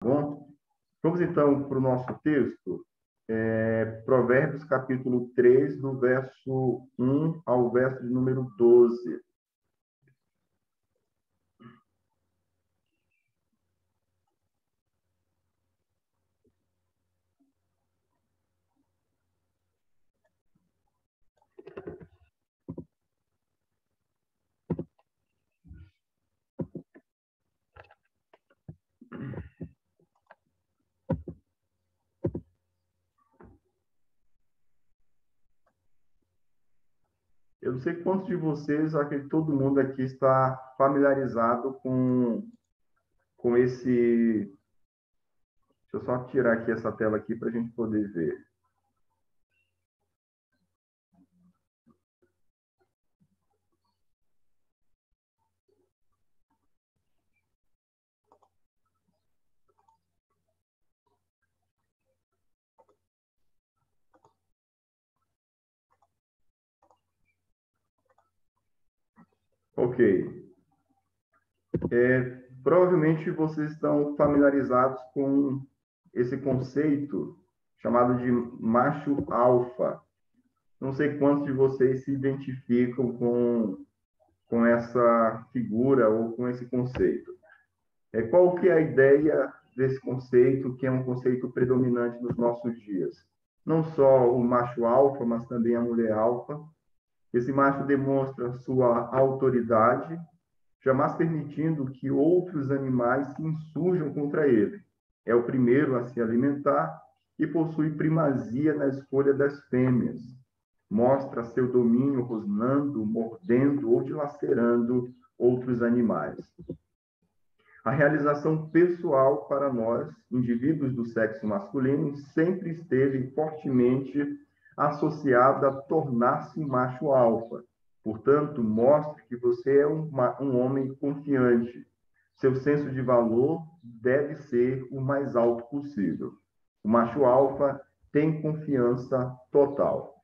Bom, vamos então para o nosso texto, Provérbios capítulo 3, do verso 1 ao verso de número 12. Eu não sei quantos de vocês, acho que todo mundo aqui está familiarizado com esse. Deixa eu só tirar aqui essa tela aqui para a gente poder ver. Ok. Provavelmente vocês estão familiarizados com esse conceito chamado de macho alfa. Não sei quantos de vocês se identificam com essa figura ou com esse conceito. Qual que é a ideia desse conceito, que é um conceito predominante nos nossos dias? Não só o macho alfa, mas também a mulher alfa. Esse macho demonstra sua autoridade, jamais permitindo que outros animais se insurjam contra ele. É o primeiro a se alimentar e possui primazia na escolha das fêmeas. Mostra seu domínio rosnando, mordendo ou dilacerando outros animais. A realização pessoal para nós, indivíduos do sexo masculino, sempre esteve fortemente associada a tornar-se macho alfa. Portanto, mostre que você é um homem confiante. Seu senso de valor deve ser o mais alto possível. O macho alfa tem confiança total.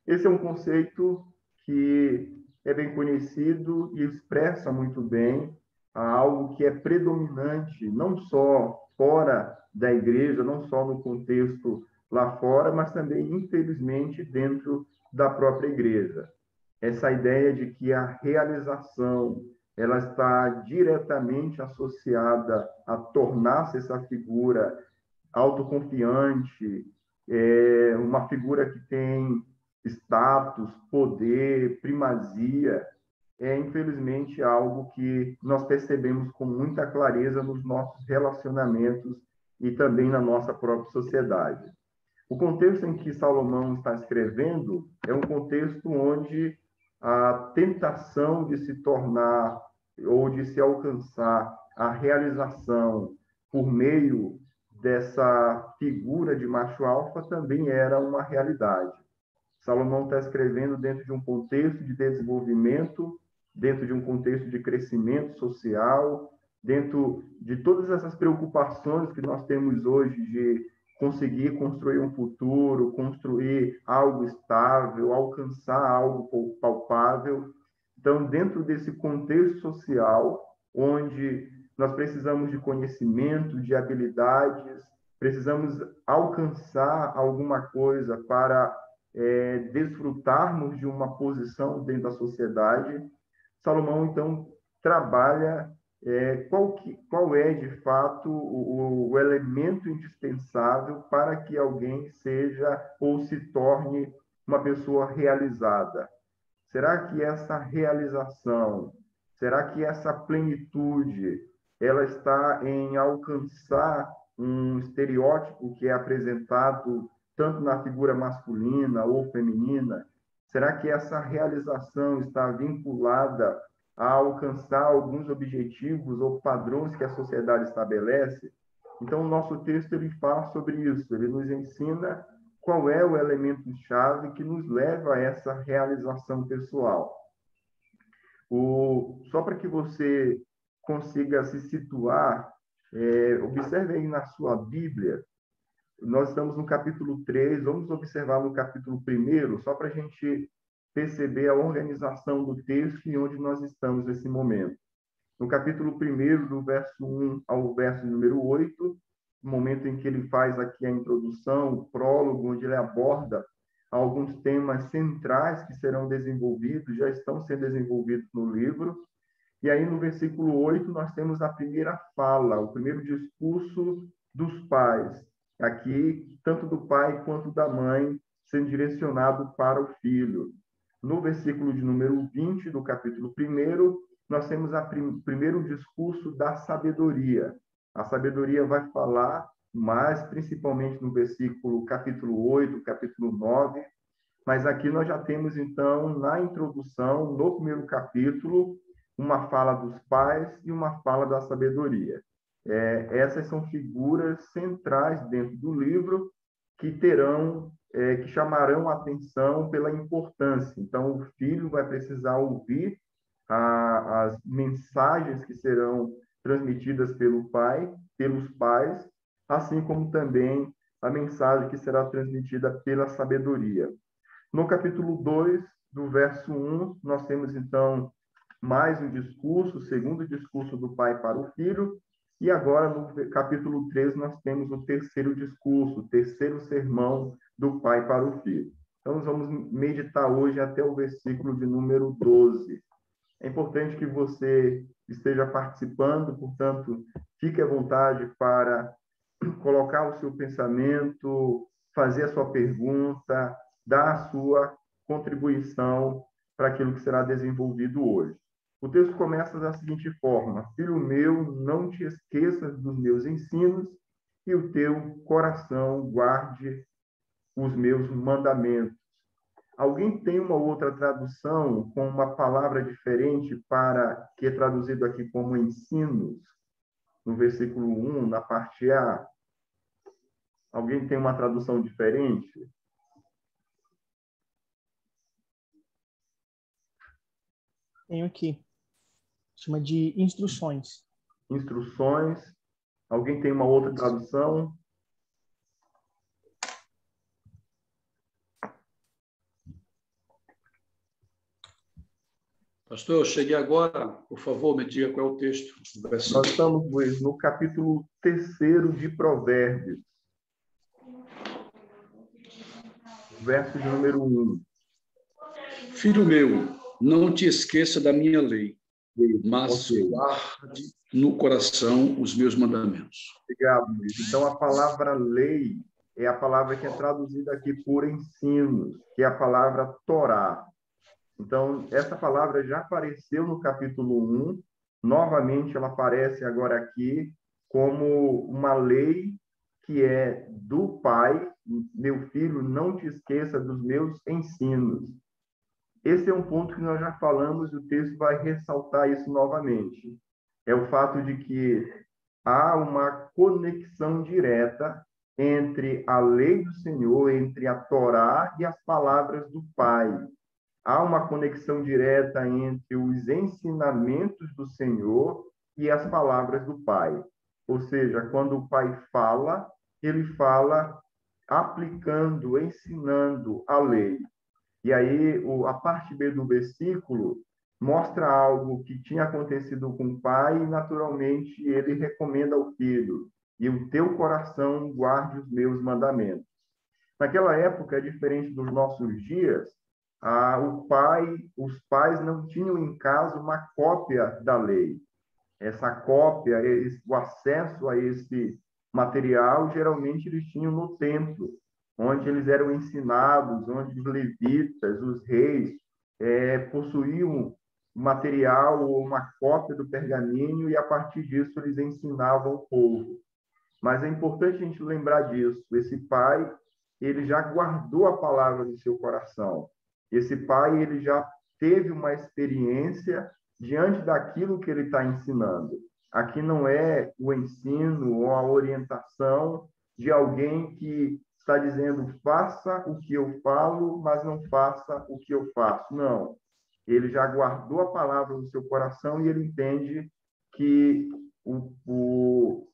Esse é um conceito que é bem conhecido e expressa muito bem algo que é predominante, não só fora da igreja, não só no contexto lá fora, mas também, infelizmente, dentro da própria igreja. Essa ideia de que a realização ela está diretamente associada a tornar-se essa figura autoconfiante, uma figura que tem status, poder, primazia, infelizmente algo que nós percebemos com muita clareza nos nossos relacionamentos e também na nossa própria sociedade. O contexto em que Salomão está escrevendo é um contexto onde a tentação de se tornar ou de se alcançar a realização por meio dessa figura de macho alfa também era uma realidade. Salomão está escrevendo dentro de um contexto de desenvolvimento, dentro de um contexto de crescimento social, dentro de todas essas preocupações que nós temos hoje de conseguir construir um futuro, construir algo estável, alcançar algo palpável. Então, dentro desse contexto social, onde nós precisamos de conhecimento, de habilidades, precisamos alcançar alguma coisa para desfrutarmos de uma posição dentro da sociedade, Salomão, então, trabalha qual é, de fato, o elemento indispensável para que alguém seja ou se torne uma pessoa realizada. Será que essa realização, será que essa plenitude, ela está em alcançar um estereótipo que é apresentado tanto na figura masculina ou feminina? Será que essa realização está vinculada a alcançar alguns objetivos ou padrões que a sociedade estabelece? Então, o nosso texto ele fala sobre isso, ele nos ensina qual é o elemento-chave que nos leva a essa realização pessoal. Só para que você consiga se situar, observe aí na sua Bíblia, nós estamos no capítulo 3, vamos observar no capítulo 1, só para a gente perceber a organização do texto e onde nós estamos nesse momento. No capítulo 1, do verso 1 ao verso número 8, momento em que ele faz aqui a introdução, o prólogo, onde ele aborda alguns temas centrais que serão desenvolvidos, já estão sendo desenvolvidos no livro. E aí, no versículo 8, nós temos a primeira fala, o primeiro discurso dos pais. Aqui, tanto do pai quanto da mãe, sendo direcionado para o filho. No versículo de número 20 do capítulo 1, nós temos o primeiro discurso da sabedoria. A sabedoria vai falar mais, principalmente no versículo capítulo 8, capítulo 9, mas aqui nós já temos, então, na introdução, no primeiro capítulo, uma fala dos pais e uma fala da sabedoria. Essas são figuras centrais dentro do livro que que chamarão a atenção pela importância. Então, o filho vai precisar ouvir as mensagens que serão transmitidas pelos pais, assim como também a mensagem que será transmitida pela sabedoria. No capítulo 2, do verso 1, nós temos, então, mais um discurso, o segundo discurso do pai para o filho, e agora, no capítulo 3, nós temos o terceiro discurso, o terceiro sermão do pai para o filho. Então, nós vamos meditar hoje até o versículo de número 12. É importante que você esteja participando, portanto, fique à vontade para colocar o seu pensamento, fazer a sua pergunta, dar a sua contribuição para aquilo que será desenvolvido hoje. O texto começa da seguinte forma: Filho meu, não te esqueças dos meus ensinos e o teu coração guarde os meus mandamentos. Alguém tem uma outra tradução com uma palavra diferente para que é traduzido aqui como ensinos? No versículo 1, na parte A. Alguém tem uma tradução diferente? Tenho aqui. Chama de instruções. Instruções. Alguém tem uma outra tradução? Pastor, eu cheguei agora. Por favor, me diga qual é o texto. Nós estamos, Luiz, no capítulo 3 de Provérbios. Verso de número 1. Filho meu, não te esqueça da minha lei, mas guarde no coração os meus mandamentos. Obrigado, Luiz. Então, a palavra lei é a palavra que é traduzida aqui por ensinos, que é a palavra Torá. Então, essa palavra já apareceu no capítulo 1, novamente ela aparece agora aqui como uma lei que é do pai: meu filho, não te esqueça dos meus ensinos. Esse é um ponto que nós já falamos e o texto vai ressaltar isso novamente. É o fato de que há uma conexão direta entre a lei do Senhor, entre a Torá e as palavras do Pai. Há uma conexão direta entre os ensinamentos do Senhor e as palavras do Pai. Ou seja, quando o Pai fala, ele fala aplicando, ensinando a lei. E aí, a parte B do versículo mostra algo que tinha acontecido com o pai e, naturalmente, ele recomenda ao filho: e o teu coração guarde os meus mandamentos. Naquela época, é diferente dos nossos dias, os pais não tinham em casa uma cópia da lei. Essa cópia, o acesso a esse material, geralmente eles tinham no templo, onde eles eram ensinados, onde os levitas, os reis, possuíam material ou uma cópia do pergaminho e, a partir disso, eles ensinavam o povo. Mas é importante a gente lembrar disso. Esse pai, ele já guardou a palavra no seu coração. Esse pai, ele já teve uma experiência diante daquilo que ele está ensinando. Aqui não é o ensino ou a orientação de alguém que está dizendo: faça o que eu falo, mas não faça o que eu faço. Não. Ele já guardou a palavra no seu coração e ele entende que o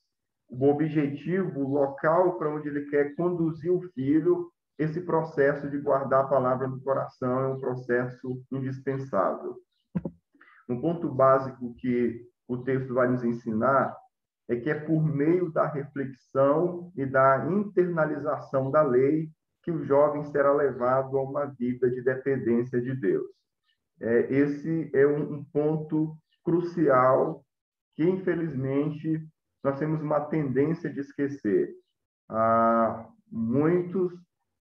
objetivo, o local para onde ele quer conduzir o filho, esse processo de guardar a palavra no coração é um processo indispensável. Um ponto básico que o texto vai nos ensinar é que é por meio da reflexão e da internalização da lei que o jovem será levado a uma vida de dependência de Deus. Esse é um ponto crucial que, infelizmente, nós temos uma tendência de esquecer. Muitos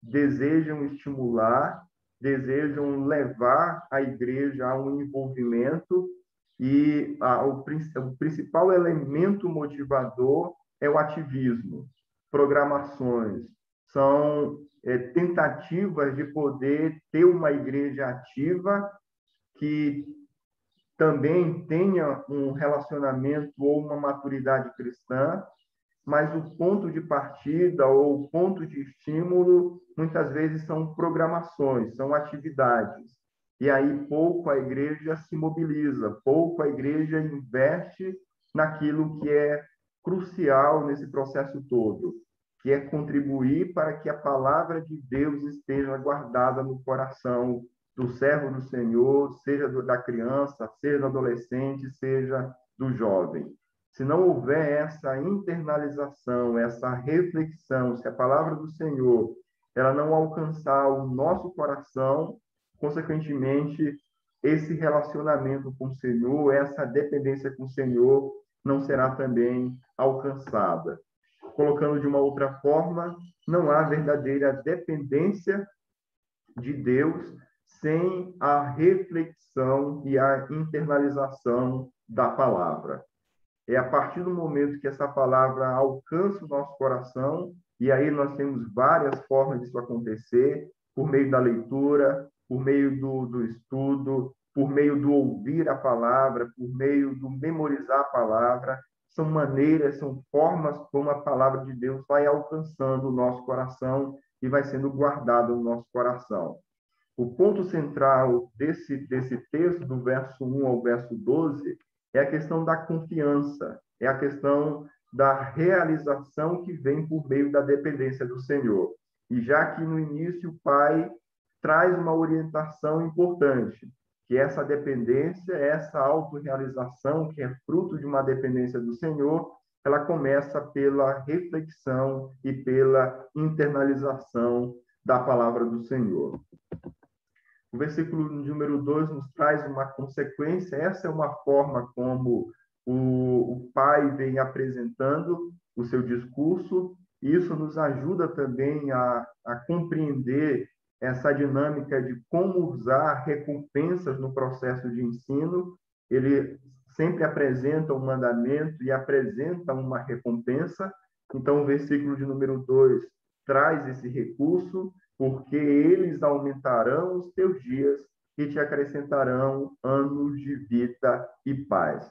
desejam estimular, desejam levar a igreja a um envolvimento e o principal elemento motivador é o ativismo. Programações são tentativas de poder ter uma igreja ativa que também tenha um relacionamento ou uma maturidade cristã, mas o ponto de partida ou o ponto de estímulo muitas vezes são programações, são atividades. E aí pouco a igreja se mobiliza, pouco a igreja investe naquilo que é crucial nesse processo todo, que é contribuir para que a palavra de Deus esteja guardada no coração do servo do Senhor, seja da criança, seja do adolescente, seja do jovem. Se não houver essa internalização, essa reflexão, se a palavra do Senhor ela não alcançar o nosso coração, consequentemente, esse relacionamento com o Senhor, essa dependência com o Senhor, não será também alcançada. Colocando de uma outra forma, não há verdadeira dependência de Deus sem a reflexão e a internalização da palavra. É a partir do momento que essa palavra alcança o nosso coração, e aí nós temos várias formas disso acontecer, por meio da leitura, por meio do estudo, por meio do ouvir a palavra, por meio do memorizar a palavra. São maneiras, são formas como a palavra de Deus vai alcançando o nosso coração e vai sendo guardada no nosso coração. O ponto central desse texto, do verso 1 ao verso 12, é a questão da confiança, é a questão da realização que vem por meio da dependência do Senhor. E já que no início o Pai traz uma orientação importante, que essa dependência, essa autorrealização, que é fruto de uma dependência do Senhor, ela começa pela reflexão e pela internalização da palavra do Senhor. O versículo número 2 nos traz uma consequência. Essa é uma forma como o pai vem apresentando o seu discurso. Isso nos ajuda também a compreender essa dinâmica de como usar recompensas no processo de ensino. Ele sempre apresenta um mandamento e apresenta uma recompensa. Então, o versículo de número 2 traz esse recurso, porque eles aumentarão os teus dias e te acrescentarão anos de vida e paz.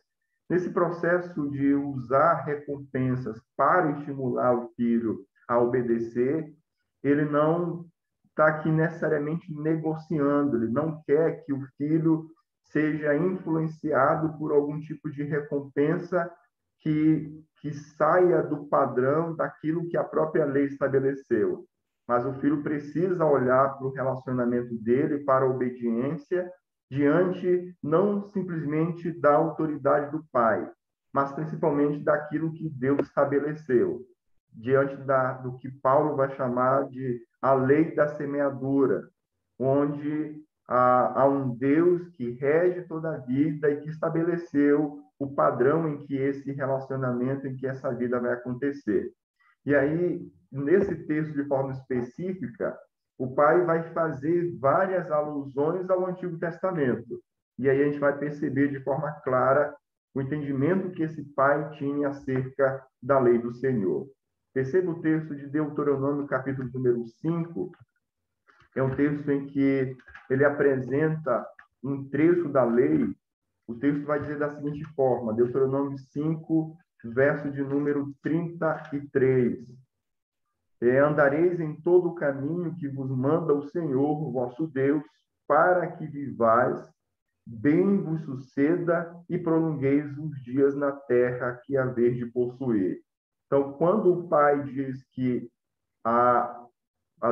Nesse processo de usar recompensas para estimular o filho a obedecer, ele não está aqui necessariamente negociando, ele não quer que o filho seja influenciado por algum tipo de recompensa que saia do padrão daquilo que a própria lei estabeleceu. Mas o filho precisa olhar para o relacionamento dele, para a obediência, diante não simplesmente da autoridade do pai, mas principalmente daquilo que Deus estabeleceu, diante do que Paulo vai chamar de a lei da semeadura, onde há um Deus que rege toda a vida e que estabeleceu o padrão em que esse relacionamento, em que essa vida vai acontecer. E aí, nesse texto, de forma específica, o pai vai fazer várias alusões ao Antigo Testamento. E aí a gente vai perceber de forma clara o entendimento que esse pai tinha acerca da lei do Senhor. Perceba o texto de Deuteronômio, capítulo número 5. É um texto em que ele apresenta um trecho da lei. O texto vai dizer da seguinte forma, Deuteronômio 5, verso de número 33. Andareis em todo o caminho que vos manda o Senhor, vosso Deus, para que vivais, bem vos suceda e prolongueis os dias na terra que haveis de possuir. Então, quando o pai diz que a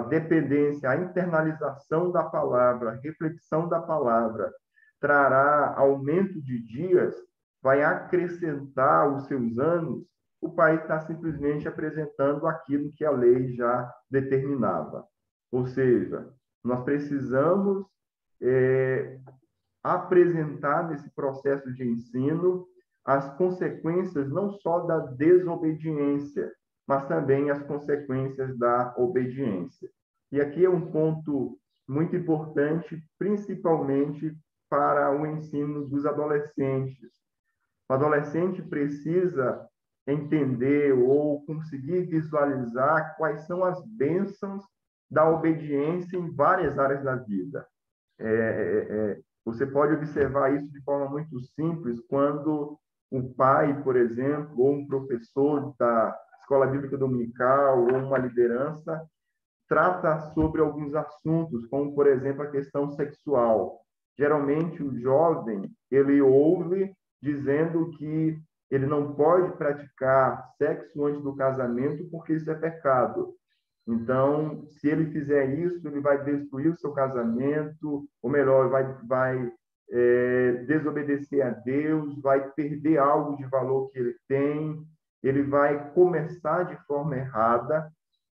dependência, a internalização da palavra, a reflexão da palavra, trará aumento de dias, vai acrescentar os seus anos, o pai está simplesmente apresentando aquilo que a lei já determinava. Ou seja, nós precisamos apresentar nesse processo de ensino as consequências não só da desobediência, mas também as consequências da obediência. E aqui é um ponto muito importante, principalmente para o ensino dos adolescentes. O adolescente precisa entender ou conseguir visualizar quais são as bênçãos da obediência em várias áreas da vida. Você pode observar isso de forma muito simples quando um pai, por exemplo, ou um professor da escola bíblica dominical ou uma liderança trata sobre alguns assuntos, como, por exemplo, a questão sexual. Geralmente, o jovem, ele ouve dizendo que ele não pode praticar sexo antes do casamento porque isso é pecado. Então, se ele fizer isso, ele vai destruir o seu casamento, ou melhor, vai desobedecer a Deus, vai perder algo de valor que ele tem, ele vai começar de forma errada.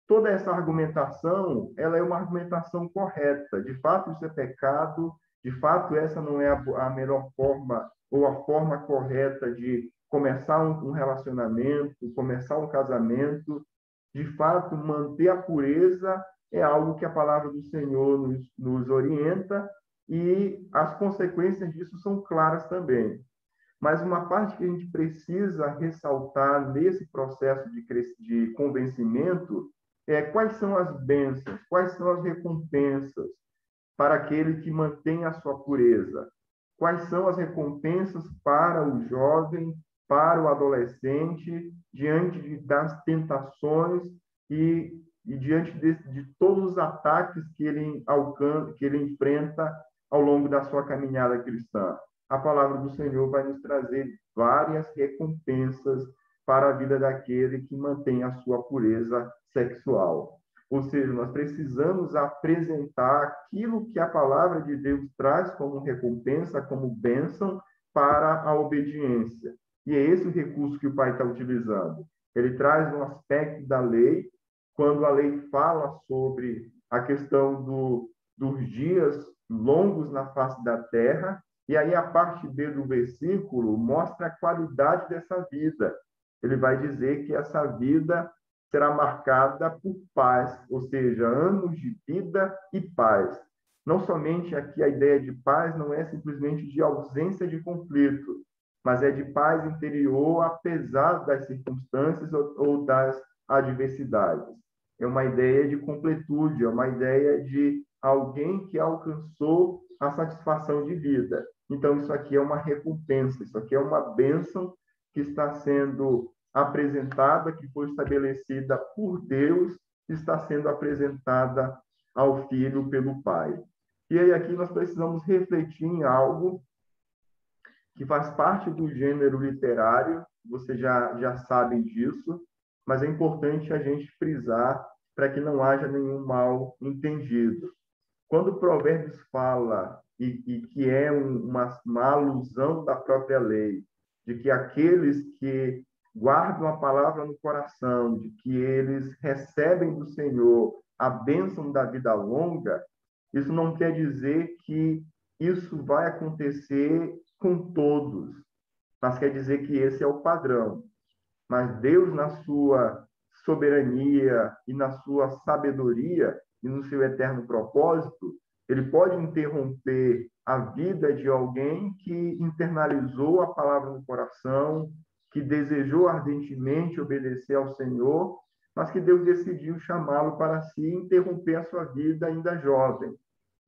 Toda essa argumentação, ela é uma argumentação correta. De fato, isso é pecado. De fato, essa não é a melhor forma ou a forma correta de começar um relacionamento, começar um casamento. De fato, manter a pureza é algo que a palavra do Senhor nos orienta e as consequências disso são claras também. Mas uma parte que a gente precisa ressaltar nesse processo de convencimento é quais são as bênçãos, quais são as recompensas para aquele que mantém a sua pureza. Quais são as recompensas para o jovem, para o adolescente, diante das tentações e diante de todos os ataques que ele enfrenta ao longo da sua caminhada cristã. A palavra do Senhor vai nos trazer várias recompensas para a vida daquele que mantém a sua pureza sexual. Ou seja, nós precisamos apresentar aquilo que a palavra de Deus traz como recompensa, como bênção para a obediência. E é esse o recurso que o Pai está utilizando. Ele traz um aspecto da lei, quando a lei fala sobre a questão dos dias longos na face da terra, e aí a parte B do versículo mostra a qualidade dessa vida. Ele vai dizer que essa vida será marcada por paz, ou seja, anos de vida e paz. Não somente aqui a ideia de paz não é simplesmente de ausência de conflito, mas é de paz interior apesar das circunstâncias ou das adversidades. É uma ideia de completude, é uma ideia de alguém que alcançou a satisfação de vida. Então, isso aqui é uma recompensa, isso aqui é uma bênção que está sendo apresentada, que foi estabelecida por Deus, está sendo apresentada ao Filho pelo Pai. E aí aqui nós precisamos refletir em algo que faz parte do gênero literário, vocês já sabem disso, mas é importante a gente frisar para que não haja nenhum mal entendido. Quando o Provérbios fala, e que é uma alusão da própria lei, de que aqueles que guardam a palavra no coração, de que eles recebem do Senhor a bênção da vida longa, isso não quer dizer que isso vai acontecer com todos, mas quer dizer que esse é o padrão. Mas Deus, na sua soberania e na sua sabedoria e no seu eterno propósito, ele pode interromper a vida de alguém que internalizou a palavra no coração, que desejou ardentemente obedecer ao Senhor, mas que Deus decidiu chamá-lo para si e interromper a sua vida ainda jovem.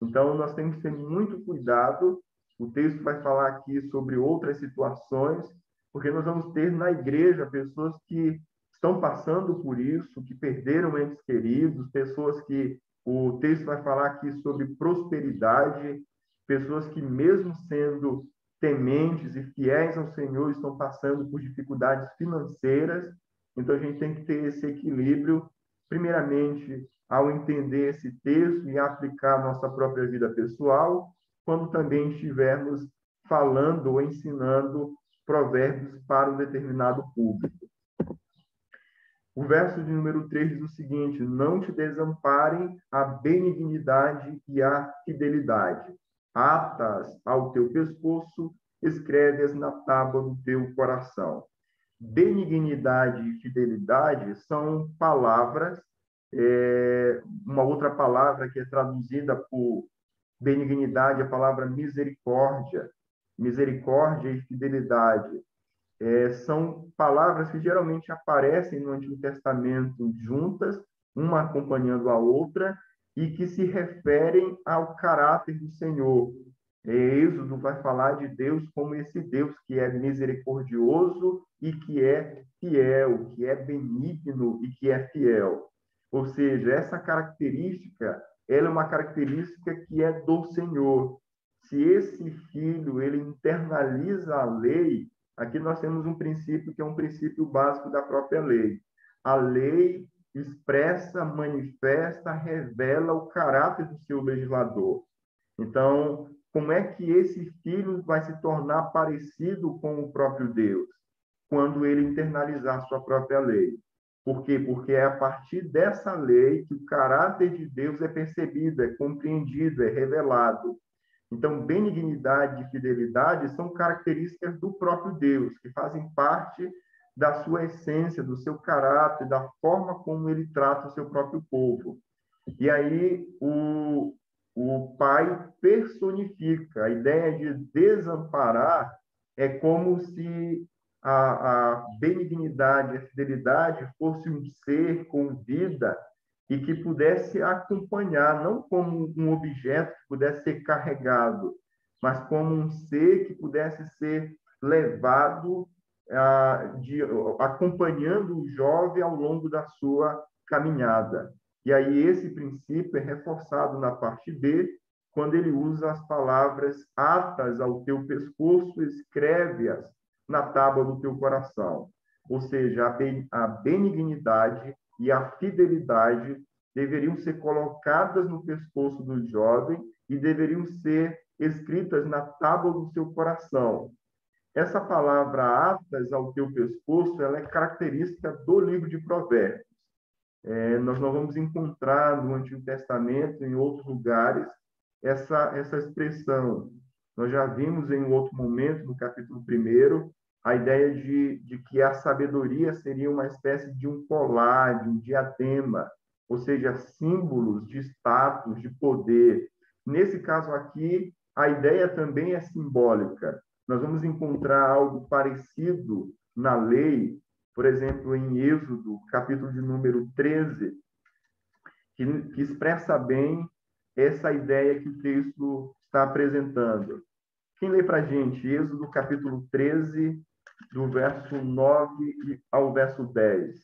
Então, nós temos que ter muito cuidado. O texto vai falar aqui sobre outras situações, porque nós vamos ter na igreja pessoas que estão passando por isso, que perderam entes queridos, pessoas que o texto vai falar aqui sobre prosperidade, pessoas que, mesmo sendo tementes e fiéis ao Senhor, estão passando por dificuldades financeiras. Então, a gente tem que ter esse equilíbrio, primeiramente, ao entender esse texto e aplicar a nossa própria vida pessoal, quando também estivermos falando ou ensinando provérbios para um determinado público. O verso de número 3 diz o seguinte: não te desamparem a benignidade e a fidelidade. Atas ao teu pescoço, escreve-as na tábua do teu coração. Benignidade e fidelidade são palavras, uma outra palavra que é traduzida por benignidade, a palavra misericórdia. Misericórdia e fidelidade são palavras que geralmente aparecem no Antigo Testamento juntas, uma acompanhando a outra, e que se referem ao caráter do Senhor. Êxodo vai falar de Deus como esse Deus que é misericordioso e que é fiel, que é benigno e que é fiel. Ou seja, essa característica, ela é uma característica que é do Senhor. Se esse filho, ele internaliza a lei, aqui nós temos um princípio que é um princípio básico da própria lei. A lei expressa, manifesta, revela o caráter do seu legislador. Então, como é que esse filho vai se tornar parecido com o próprio Deus? Quando ele internalizar sua própria lei. Por quê? Porque é a partir dessa lei que o caráter de Deus é percebido, é compreendido, é revelado. Então, benignidade e fidelidade são características do próprio Deus, que fazem parte da sua essência, do seu caráter, da forma como ele trata o seu próprio povo. E aí, o pai personifica. A ideia de desamparar é como se a benignidade, a fidelidade fosse um ser com vida e que pudesse acompanhar, não como um objeto que pudesse ser carregado, mas como um ser que pudesse ser levado, acompanhando o jovem ao longo da sua caminhada. E aí esse princípio é reforçado na parte B, quando ele usa as palavras atas ao teu pescoço, escreve-as na tábua do teu coração. Ou seja, a benignidade e a fidelidade deveriam ser colocadas no pescoço do jovem e deveriam ser escritas na tábua do seu coração. Essa palavra atas ao teu pescoço, ela é característica do livro de Provérbios. Nós não vamos encontrar no Antigo Testamento, em outros lugares, essa expressão. Nós já vimos em um outro momento, no capítulo 1, a ideia de que a sabedoria seria uma espécie de um colar, de um diadema, ou seja, símbolos de status, de poder. Nesse caso aqui, a ideia também é simbólica. Nós vamos encontrar algo parecido na lei, por exemplo, em Êxodo, capítulo de número 13, que expressa bem essa ideia que o texto está apresentando. Quem lê para a gente? Êxodo, capítulo 13, do verso 9 ao verso 10.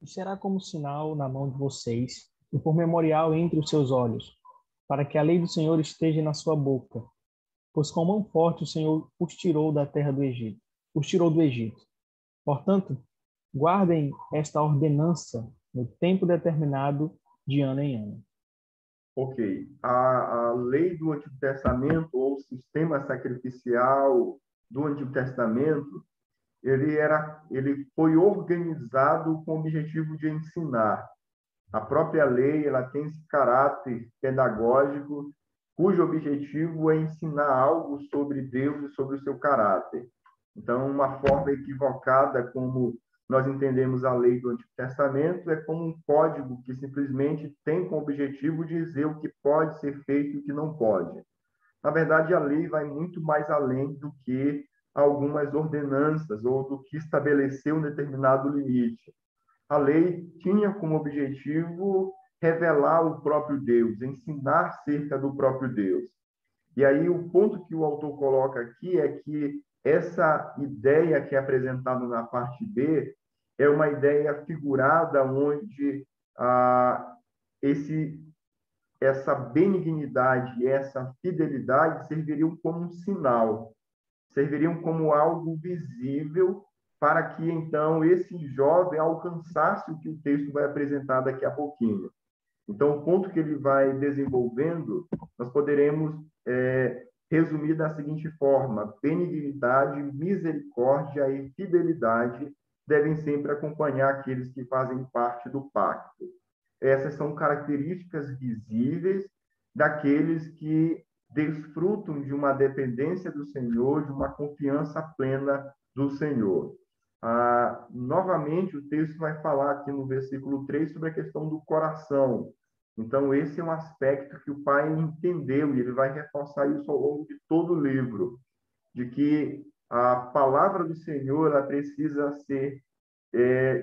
E será como sinal na mão de vocês, e por memorial entre os seus olhos, para que a lei do Senhor esteja na sua boca. Pois com mão forte o Senhor os tirou da terra do Egito, os tirou do Egito. Portanto, guardem esta ordenança no tempo determinado de ano em ano. Ok. A lei do Antigo Testamento, ou o sistema sacrificial do Antigo Testamento, ele foi organizado com o objetivo de ensinar. A própria lei, ela tem esse caráter pedagógico, cujo objetivo é ensinar algo sobre Deus e sobre o seu caráter. Então, uma forma equivocada como nós entendemos a lei do Antigo Testamento é como um código que simplesmente tem como objetivo dizer o que pode ser feito e o que não pode. Na verdade, a lei vai muito mais além do que algumas ordenanças ou do que estabelecer um determinado limite. A lei tinha como objetivo revelar o próprio Deus, ensinar acerca do próprio Deus. E aí o ponto que o autor coloca aqui é que essa ideia que é apresentada na parte B é uma ideia figurada onde essa benignidade e essa fidelidade serviriam como um sinal, serviriam como algo visível para que, então, esse jovem alcançasse o que o texto vai apresentar daqui a pouquinho. Então, o ponto que ele vai desenvolvendo, nós poderemos resumir da seguinte forma: benignidade, misericórdia e fidelidade devem sempre acompanhar aqueles que fazem parte do pacto. Essas são características visíveis daqueles que desfrutam de uma dependência do Senhor, de uma confiança plena do Senhor. Novamente, o texto vai falar aqui no versículo 3 sobre a questão do coração. Então, esse é um aspecto que o pai entendeu, e ele vai reforçar isso ao longo de todo o livro, de que a palavra do Senhor ela precisa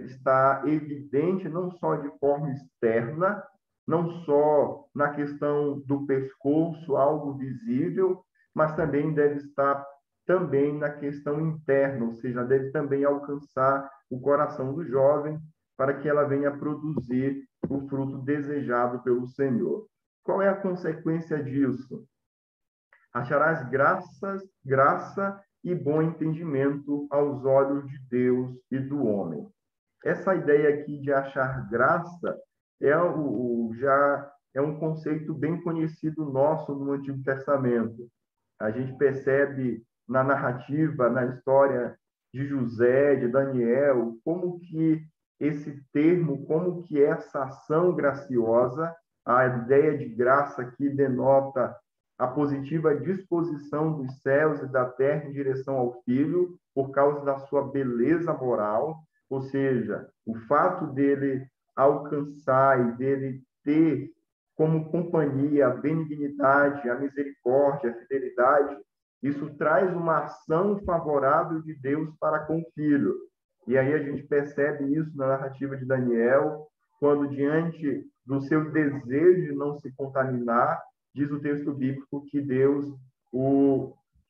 estar evidente não só de forma externa, não só na questão do pescoço, algo visível, mas também deve estar também na questão interna, ou seja, deve também alcançar o coração do jovem para que ela venha produzir o fruto desejado pelo Senhor. Qual é a consequência disso? Acharás graça e bom entendimento aos olhos de Deus e do homem. Essa ideia aqui de achar graça já é um conceito bem conhecido nosso no Antigo Testamento. A gente percebe na narrativa, na história de José, de Daniel, como que esse termo, como que essa ação graciosa, a ideia de graça aqui denota a positiva disposição dos céus e da terra em direção ao Filho, por causa da sua beleza moral, ou seja, o fato dele alcançar e dele ter como companhia a benignidade, a misericórdia, a fidelidade, isso traz uma ação favorável de Deus para com o Filho. E aí a gente percebe isso na narrativa de Daniel, quando diante do seu desejo de não se contaminar, diz o texto bíblico que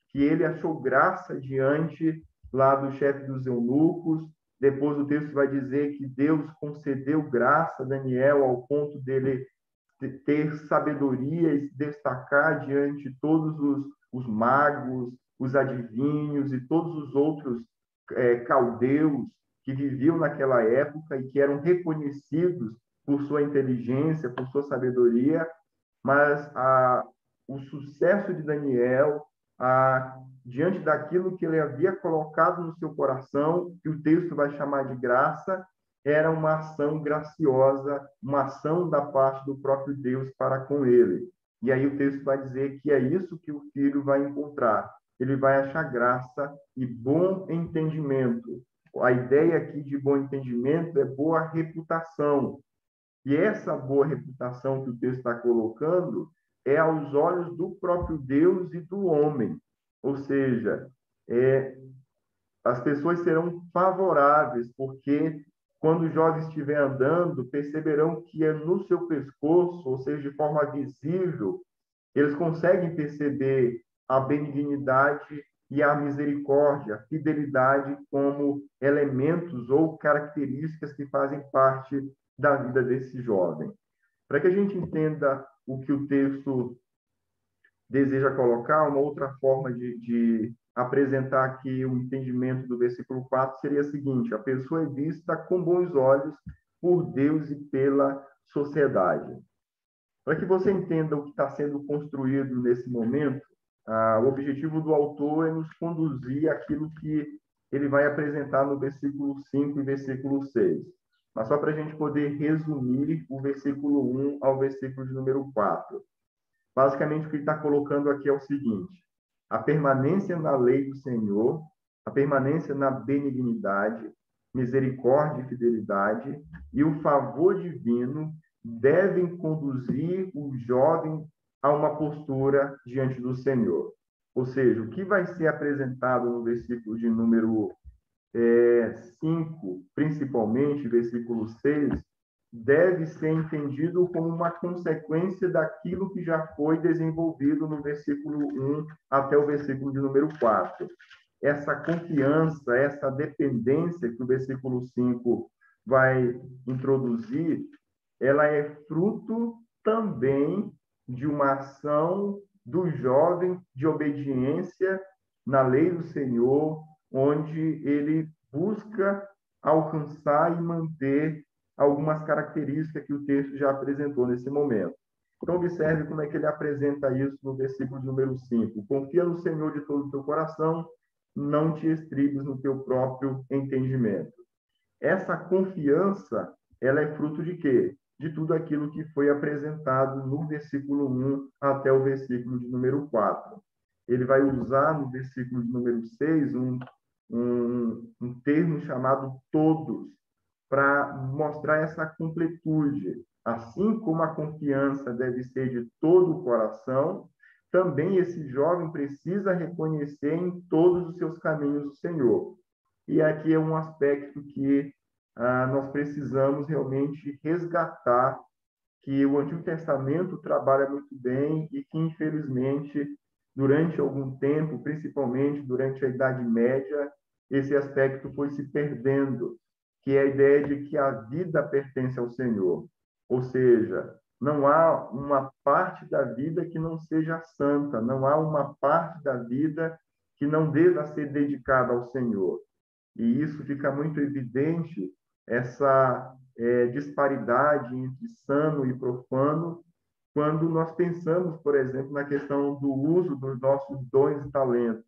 que ele achou graça diante lá do chefe dos eunucos. Depois o texto vai dizer que Deus concedeu graça a Daniel ao ponto dele ter sabedoria e se destacar diante de todos os magos, os adivinhos e todos os outros caldeus que viviam naquela época e que eram reconhecidos por sua inteligência, por sua sabedoria, mas o sucesso de Daniel, diante daquilo que ele havia colocado no seu coração, que o texto vai chamar de graça, era uma ação graciosa, uma ação da parte do próprio Deus para com ele. E aí o texto vai dizer que é isso que o filho vai encontrar. Ele vai achar graça e bom entendimento. A ideia aqui de bom entendimento é boa reputação. E essa boa reputação que o texto está colocando é aos olhos do próprio Deus e do homem. Ou seja, as pessoas serão favoráveis, porque quando o jovem estiver andando, perceberão que é no seu pescoço, ou seja, de forma visível, eles conseguem perceber a benignidade e a misericórdia, a fidelidade como elementos ou características que fazem parte da vida desse jovem. Para que a gente entenda o que o texto deseja colocar, uma outra forma de apresentar aqui o entendimento do versículo 4 seria a seguinte: a pessoa é vista com bons olhos por Deus e pela sociedade. Para que você entenda o que está sendo construído nesse momento, o objetivo do autor é nos conduzir àquilo que ele vai apresentar no versículo 5 e versículo 6. Mas só para a gente poder resumir o versículo 1 ao versículo de número 4. Basicamente, o que ele está colocando aqui é o seguinte: a permanência na lei do Senhor, a permanência na benignidade, misericórdia e fidelidade e o favor divino devem conduzir o jovem a uma postura diante do Senhor. Ou seja, o que vai ser apresentado no versículo de número 5, principalmente, versículo 6, deve ser entendido como uma consequência daquilo que já foi desenvolvido no versículo 1 até o versículo de número 4. Essa confiança, essa dependência que o versículo 5 vai introduzir, ela é fruto também de uma ação do jovem de obediência na lei do Senhor, onde ele busca alcançar e manter algumas características que o texto já apresentou nesse momento. Então, observe como é que ele apresenta isso no versículo número 5. Confia no Senhor de todo o teu coração, não te estribes no teu próprio entendimento. essa confiança, ela é fruto de quê? De tudo aquilo que foi apresentado no versículo 1 até o versículo de número 4. Ele vai usar no versículo de número 6 um termo chamado todos, para mostrar essa completude. Assim como a confiança deve ser de todo o coração, também esse jovem precisa reconhecer em todos os seus caminhos o Senhor. E aqui é um aspecto que nós precisamos realmente resgatar, que o Antigo Testamento trabalha muito bem e que, infelizmente, durante algum tempo, principalmente durante a Idade Média, esse aspecto foi se perdendo, que é a ideia de que a vida pertence ao Senhor. Ou seja, não há uma parte da vida que não seja santa, não há uma parte da vida que não deva ser dedicada ao Senhor. E isso fica muito evidente, essa disparidade entre sano e profano, quando nós pensamos, por exemplo, na questão do uso dos nossos dons e talentos.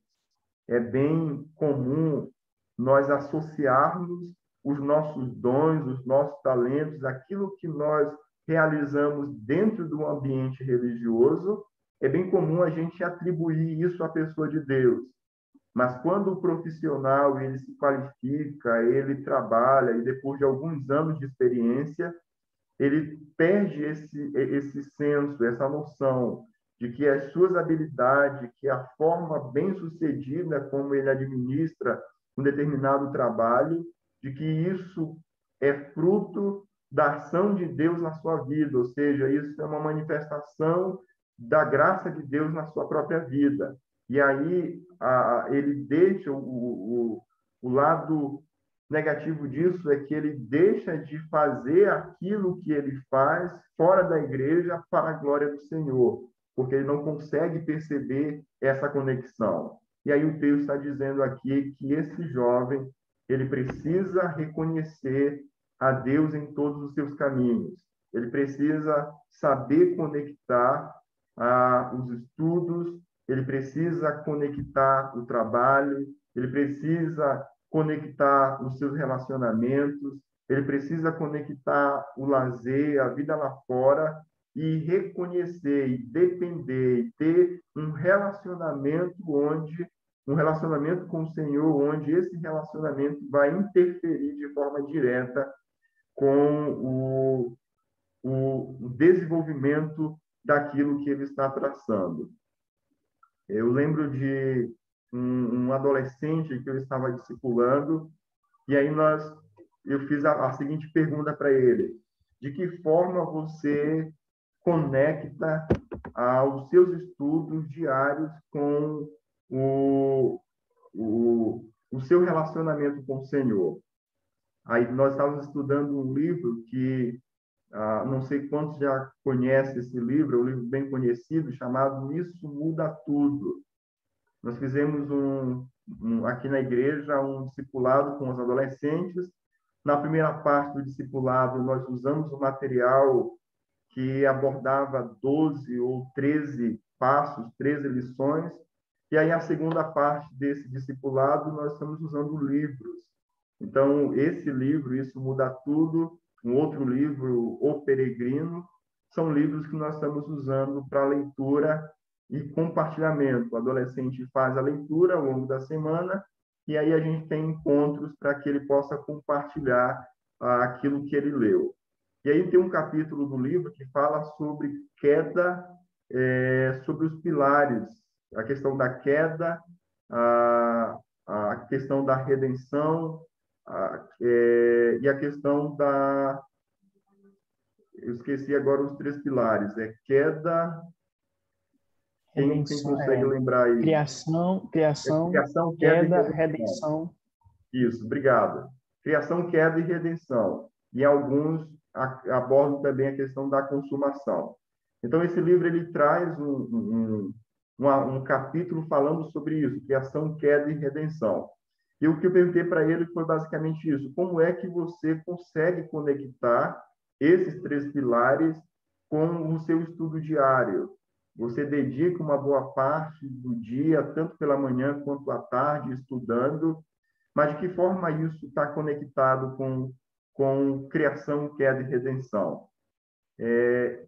É bem comum nós associarmos os nossos dons, os nossos talentos, aquilo que nós realizamos dentro do ambiente religioso, é bem comum a gente atribuir isso à pessoa de Deus. Mas quando o profissional ele se qualifica, ele trabalha e depois de alguns anos de experiência, ele perde esse senso, essa noção de que as suas habilidades, que a forma bem-sucedida como ele administra um determinado trabalho, de que isso é fruto da ação de Deus na sua vida, ou seja, isso é uma manifestação da graça de Deus na sua própria vida. E aí ele deixa o lado negativo disso é que ele deixa de fazer aquilo que ele faz fora da igreja para a glória do Senhor, porque ele não consegue perceber essa conexão. E aí o texto está dizendo aqui que esse jovem, ele precisa reconhecer a Deus em todos os seus caminhos. Ele precisa saber conectar os estudos, ele precisa conectar o trabalho, ele precisa conectar os seus relacionamentos, ele precisa conectar o lazer, a vida lá fora, e reconhecer, e depender, e ter um relacionamento com o Senhor, onde esse relacionamento vai interferir de forma direta com o desenvolvimento daquilo que ele está traçando. Eu lembro de um adolescente que eu estava discipulando, e aí eu fiz a seguinte pergunta para ele: de que forma você conecta os seus estudos diários com o seu relacionamento com o Senhor? Aí nós estávamos estudando um livro que, não sei quantos já conhecem esse livro, é um livro bem conhecido, chamado Isso Muda Tudo. Nós fizemos aqui na igreja um discipulado com os adolescentes. Na primeira parte do discipulado, nós usamos o material que abordava 12 ou 13 passos, 13 lições. E aí, a segunda parte desse discipulado, nós estamos usando livros. Então, esse livro, Isso Muda Tudo, um outro livro, O Peregrino, são livros que nós estamos usando para leitura e compartilhamento. O adolescente faz a leitura ao longo da semana e aí a gente tem encontros para que ele possa compartilhar aquilo que ele leu. E aí tem um capítulo do livro que fala sobre queda, sobre os pilares, a questão da queda, a questão da redenção, e a questão da... Eu esqueci agora os 3 pilares. Queda... Quem consegue lembrar aí? Criação, criação, queda, redenção. Isso, obrigado. Criação, queda e redenção. E alguns abordam também a questão da consumação. Então, esse livro ele traz um capítulo falando sobre isso, criação, queda e redenção. E o que eu perguntei para ele foi basicamente isso: como é que você consegue conectar esses 3 pilares com o seu estudo diário? Você dedica uma boa parte do dia, tanto pela manhã quanto à tarde, estudando, Mas de que forma isso está conectado com criação, queda e redenção?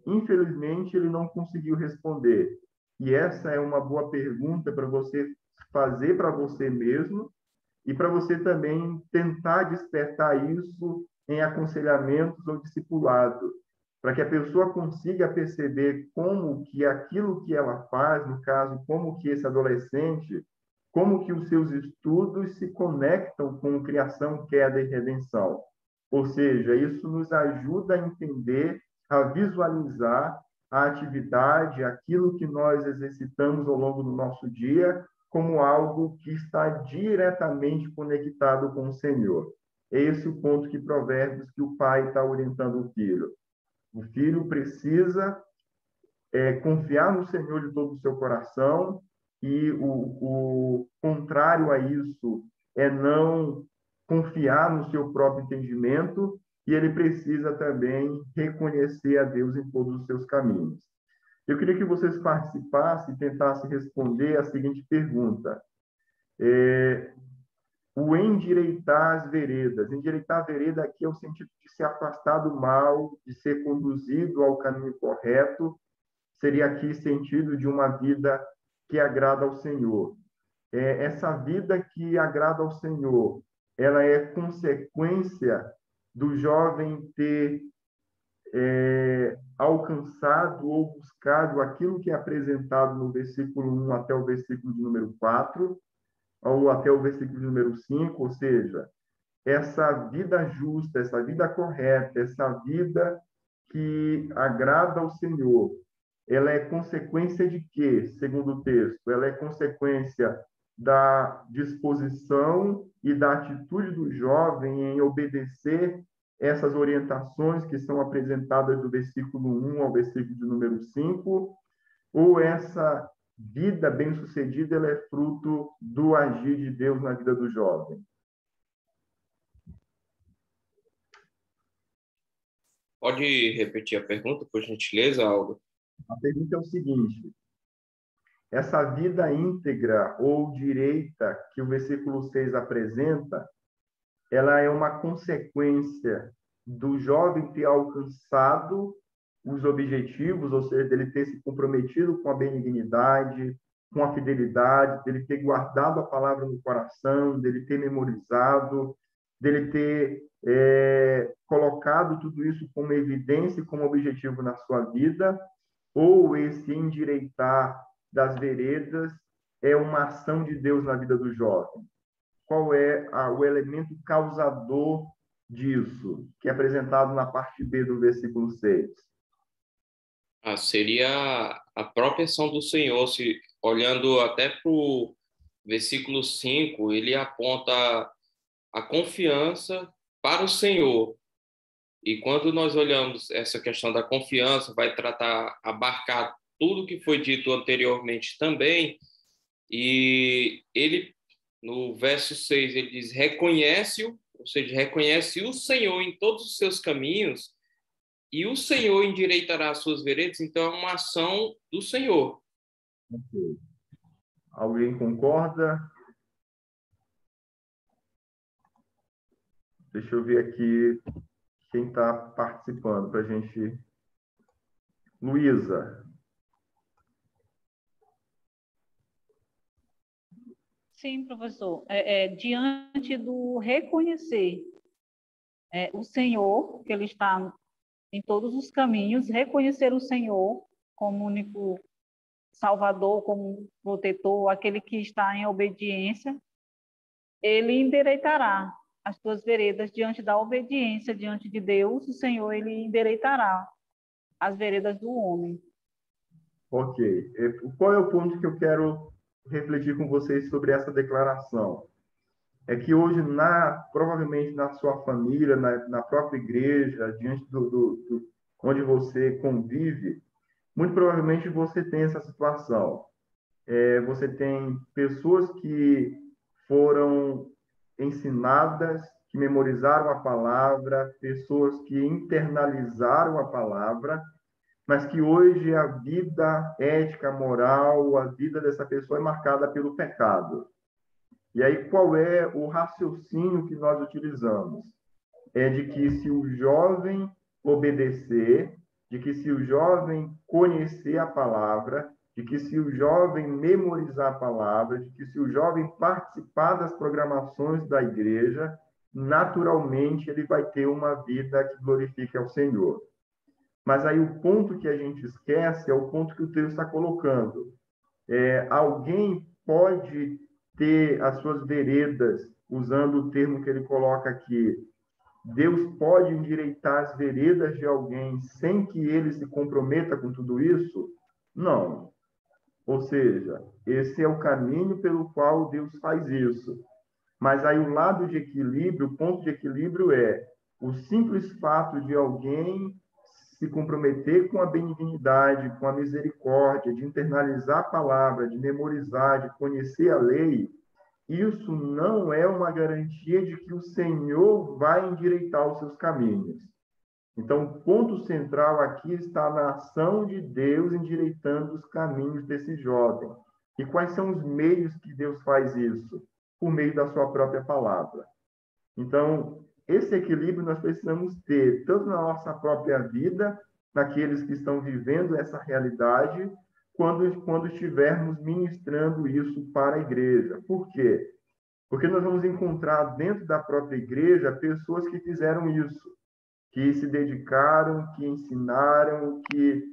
Infelizmente, ele não conseguiu responder. E essa é uma boa pergunta para você fazer para você mesmo e para você também tentar despertar isso em aconselhamentos ou discipulado, para que a pessoa consiga perceber como que aquilo que ela faz, no caso, como que esse adolescente, como que os seus estudos se conectam com criação, queda e redenção. Ou seja, isso nos ajuda a entender, a visualizar a atividade, aquilo que nós exercitamos ao longo do nosso dia, como algo que está diretamente conectado com o Senhor. É esse o ponto que Provérbios, que o pai está orientando o filho. O filho precisa confiar no Senhor de todo o seu coração, e o contrário a isso é não confiar no seu próprio entendimento, e ele precisa também reconhecer a Deus em todos os seus caminhos. Eu queria que vocês participassem e tentassem responder a seguinte pergunta. O endireitar as veredas. Endireitar a vereda aqui é o sentido de se afastar do mal, de ser conduzido ao caminho correto. Seria aqui sentido de uma vida que agrada ao Senhor. Essa vida que agrada ao Senhor, ela é consequência do jovem ter alcançado ou buscado aquilo que é apresentado no versículo 1 até o versículo de número 4, ou até o versículo de número 5, ou seja, essa vida justa, essa vida correta, essa vida que agrada ao Senhor, ela é consequência de quê, segundo o texto? Ela é consequência da disposição e da atitude do jovem em obedecer essas orientações que são apresentadas do versículo 1 ao versículo de número 5, ou essa vida bem-sucedida ela é fruto do agir de Deus na vida do jovem? Pode repetir a pergunta, por gentileza, Aldo? A pergunta é o seguinte: essa vida íntegra ou direita que o versículo 6 apresenta, ela é uma consequência do jovem ter alcançado os objetivos, ou seja, dele ter se comprometido com a benignidade, com a fidelidade, dele ter guardado a palavra no coração, dele ter memorizado, dele ter colocado tudo isso como evidência e como objetivo na sua vida, ou esse endireitar das veredas é uma ação de Deus na vida do jovem? Qual é o elemento causador disso, que é apresentado na parte B do versículo 6? Seria a própria ação do Senhor. Se olhando até para o versículo 5, ele aponta a confiança para o Senhor. E quando nós olhamos essa questão da confiança, vai abarcar tudo que foi dito anteriormente também. E ele, no verso 6, ele diz: reconhece-o, ou seja, reconhece o Senhor em todos os seus caminhos, e o Senhor endireitará as suas veredas. Então, é uma ação do Senhor. Okay. Alguém concorda? Deixa eu ver aqui quem está participando para a gente. Luísa. Sim, professor. Diante do reconhecer o Senhor, que Ele está em todos os caminhos, reconhecer o Senhor como único Salvador, como protetor, aquele que está em obediência, Ele endireitará as tuas veredas diante da obediência, diante de Deus, o Senhor, Ele endireitará as veredas do homem. Ok. Qual é o ponto que eu quero refletir com vocês sobre essa declaração? É que hoje, provavelmente na sua família, na própria igreja, diante onde você convive, muito provavelmente você tem essa situação. Você tem pessoas que foram ensinadas, que memorizaram a palavra, pessoas que internalizaram a palavra, mas que hoje a vida ética, moral, a vida dessa pessoa é marcada pelo pecado. E aí, qual é o raciocínio que nós utilizamos? É de que se o jovem obedecer, de que se o jovem conhecer a palavra, de que se o jovem memorizar a palavra, de que se o jovem participar das programações da igreja, naturalmente ele vai ter uma vida que glorifique ao Senhor. Mas aí o ponto que a gente esquece é o ponto que o texto está colocando. Alguém pode ter as suas veredas, usando o termo que ele coloca aqui. Deus pode endireitar as veredas de alguém sem que ele se comprometa com tudo isso? Não. Ou seja, esse é o caminho pelo qual Deus faz isso. Mas aí o lado de equilíbrio, o ponto de equilíbrio é o simples fato de alguém se comprometer com a benignidade, com a misericórdia, de internalizar a palavra, de memorizar, de conhecer a lei. Isso não é uma garantia de que o Senhor vai endireitar os seus caminhos. Então, o ponto central aqui está na ação de Deus endireitando os caminhos desse jovem. E quais são os meios que Deus faz isso? Por meio da sua própria palavra. Então, esse equilíbrio nós precisamos ter, tanto na nossa própria vida, naqueles que estão vivendo essa realidade, quando estivermos ministrando isso para a igreja. Por quê? Porque nós vamos encontrar dentro da própria igreja pessoas que fizeram isso, que se dedicaram, que ensinaram, que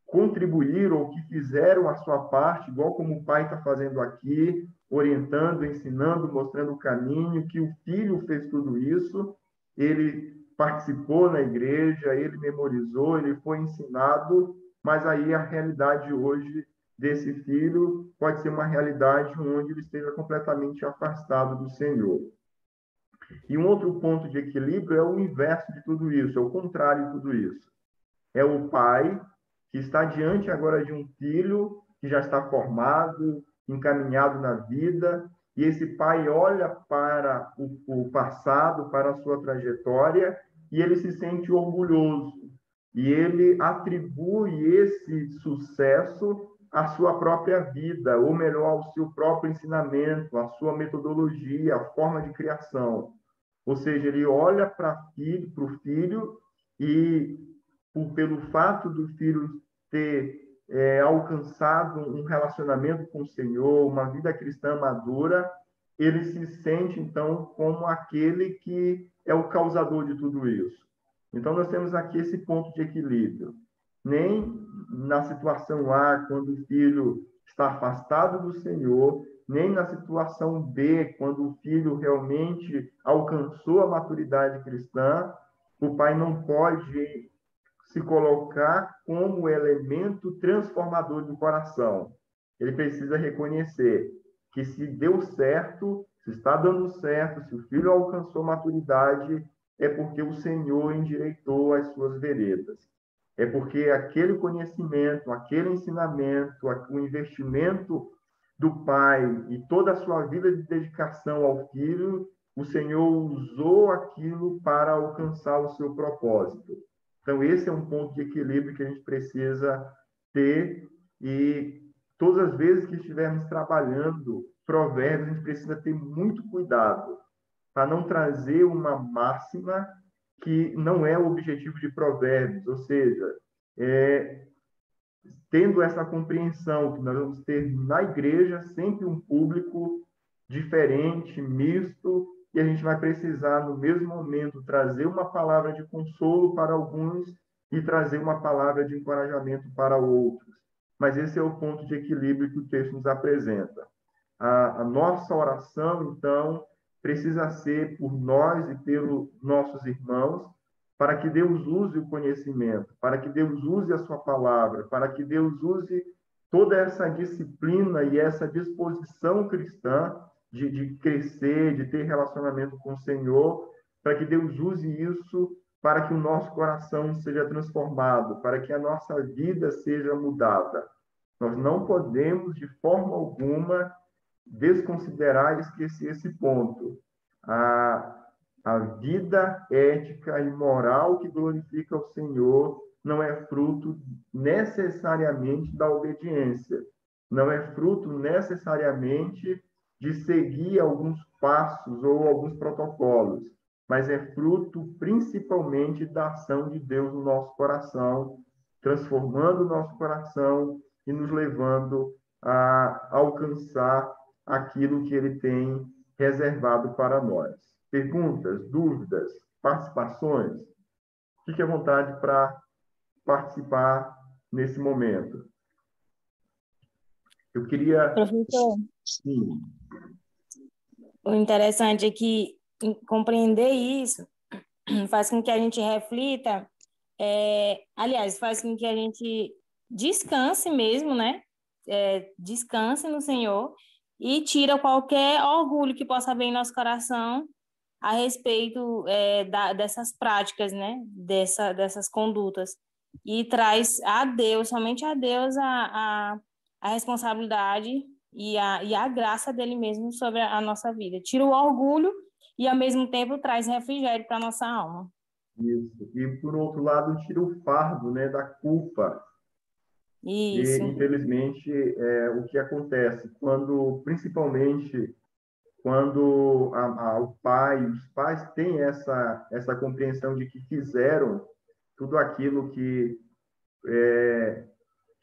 contribuíram, que fizeram a sua parte, igual como o pai está fazendo aqui, orientando, ensinando, mostrando o caminho, que o filho fez tudo isso, ele participou na igreja, ele memorizou, ele foi ensinado, mas aí a realidade hoje desse filho pode ser uma realidade onde ele esteja completamente afastado do Senhor. E um outro ponto de equilíbrio é o inverso de tudo isso, é o contrário de tudo isso. É o pai que está diante agora de um filho que já está formado, encaminhado na vida, e esse pai olha para o passado, para a sua trajetória, e ele se sente orgulhoso. E ele atribui esse sucesso à sua própria vida, ou melhor, ao seu próprio ensinamento, à sua metodologia, à forma de criação. Ou seja, ele olha para o filho e, pelo fato do filho ter alcançado um relacionamento com o Senhor, uma vida cristã madura, ele se sente, então, como aquele que é o causador de tudo isso. Então, nós temos aqui esse ponto de equilíbrio. Nem na situação A, quando o filho está afastado do Senhor, nem na situação B, quando o filho realmente alcançou a maturidade cristã, o pai não pode se colocar como elemento transformador do coração. Ele precisa reconhecer que se deu certo, se está dando certo, se o filho alcançou maturidade, é porque o Senhor endireitou as suas veredas. É porque aquele conhecimento, aquele ensinamento, o investimento do pai e toda a sua vida de dedicação ao filho, o Senhor usou aquilo para alcançar o seu propósito. Então, esse é um ponto de equilíbrio que a gente precisa ter, e todas as vezes que estivermos trabalhando provérbios, a gente precisa ter muito cuidado para não trazer uma máxima que não é o objetivo de provérbios, ou seja, tendo essa compreensão que nós vamos ter na igreja sempre um público diferente, misto, e a gente vai precisar, no mesmo momento, trazer uma palavra de consolo para alguns e trazer uma palavra de encorajamento para outros. Mas esse é o ponto de equilíbrio que o texto nos apresenta. A nossa oração, então, precisa ser por nós e pelos nossos irmãos, para que Deus use o conhecimento, para que Deus use a sua palavra, para que Deus use toda essa disciplina e essa disposição cristã de crescer, de ter relacionamento com o Senhor, para que Deus use isso para que o nosso coração seja transformado, para que a nossa vida seja mudada. Nós não podemos, de forma alguma, desconsiderar e esquecer esse ponto. A vida ética e moral que glorifica o Senhor não é fruto necessariamente da obediência, não é fruto necessariamente de seguir alguns passos ou alguns protocolos, mas é fruto principalmente da ação de Deus no nosso coração, transformando o nosso coração e nos levando a alcançar aquilo que Ele tem reservado para nós. Perguntas, dúvidas, participações? Fique à vontade para participar nesse momento. Eu queria... Professor, Sim. o interessante é que compreender isso faz com que a gente reflita, aliás, faz com que a gente descanse mesmo, né? Descanse no Senhor e tira qualquer orgulho que possa haver em nosso coração a respeito dessas práticas, né? Dessas condutas. E traz a Deus, somente a Deus, a responsabilidade e a graça dele mesmo sobre a nossa vida. Tira o orgulho e, ao mesmo tempo, traz refrigério para a nossa alma. Isso. E, por outro lado, tira o fardo, né, da culpa. Isso. E, infelizmente, o que acontece, principalmente quando os pais têm essa compreensão de que fizeram tudo aquilo que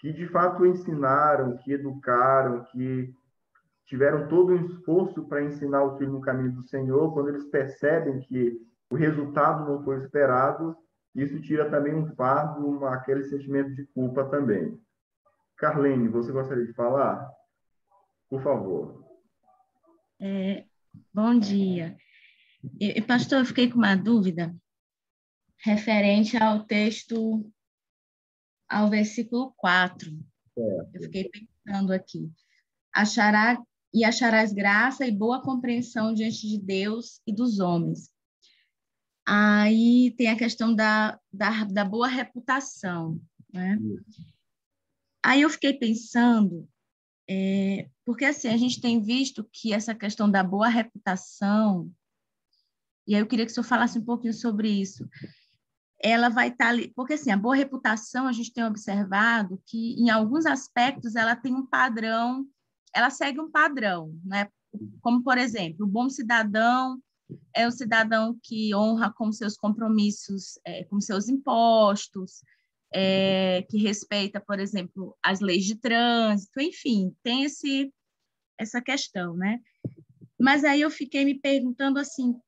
de fato ensinaram, que educaram, que tiveram todo um esforço para ensinar o filho no caminho do Senhor, quando eles percebem que o resultado não foi esperado, isso tira também um fardo, aquele sentimento de culpa também. Carlene, você gostaria de falar? Por favor. Bom dia. Pastor, eu fiquei com uma dúvida referente ao texto, ao versículo 4. Certo. Eu fiquei pensando aqui. Acharás graça e boa compreensão diante de Deus e dos homens. Aí tem a questão da boa reputação, né? Aí eu fiquei pensando, porque assim, a gente tem visto que essa questão da boa reputação, e aí eu queria que o senhor falasse um pouquinho sobre isso, ela vai estar ali, porque assim, a boa reputação, a gente tem observado que em alguns aspectos ela tem um padrão, ela segue um padrão, né? Como, por exemplo, o bom cidadão é o cidadão que honra com seus compromissos, com seus impostos, que respeita, por exemplo, as leis de trânsito, enfim, tem essa questão, né? Mas aí eu fiquei me perguntando assim,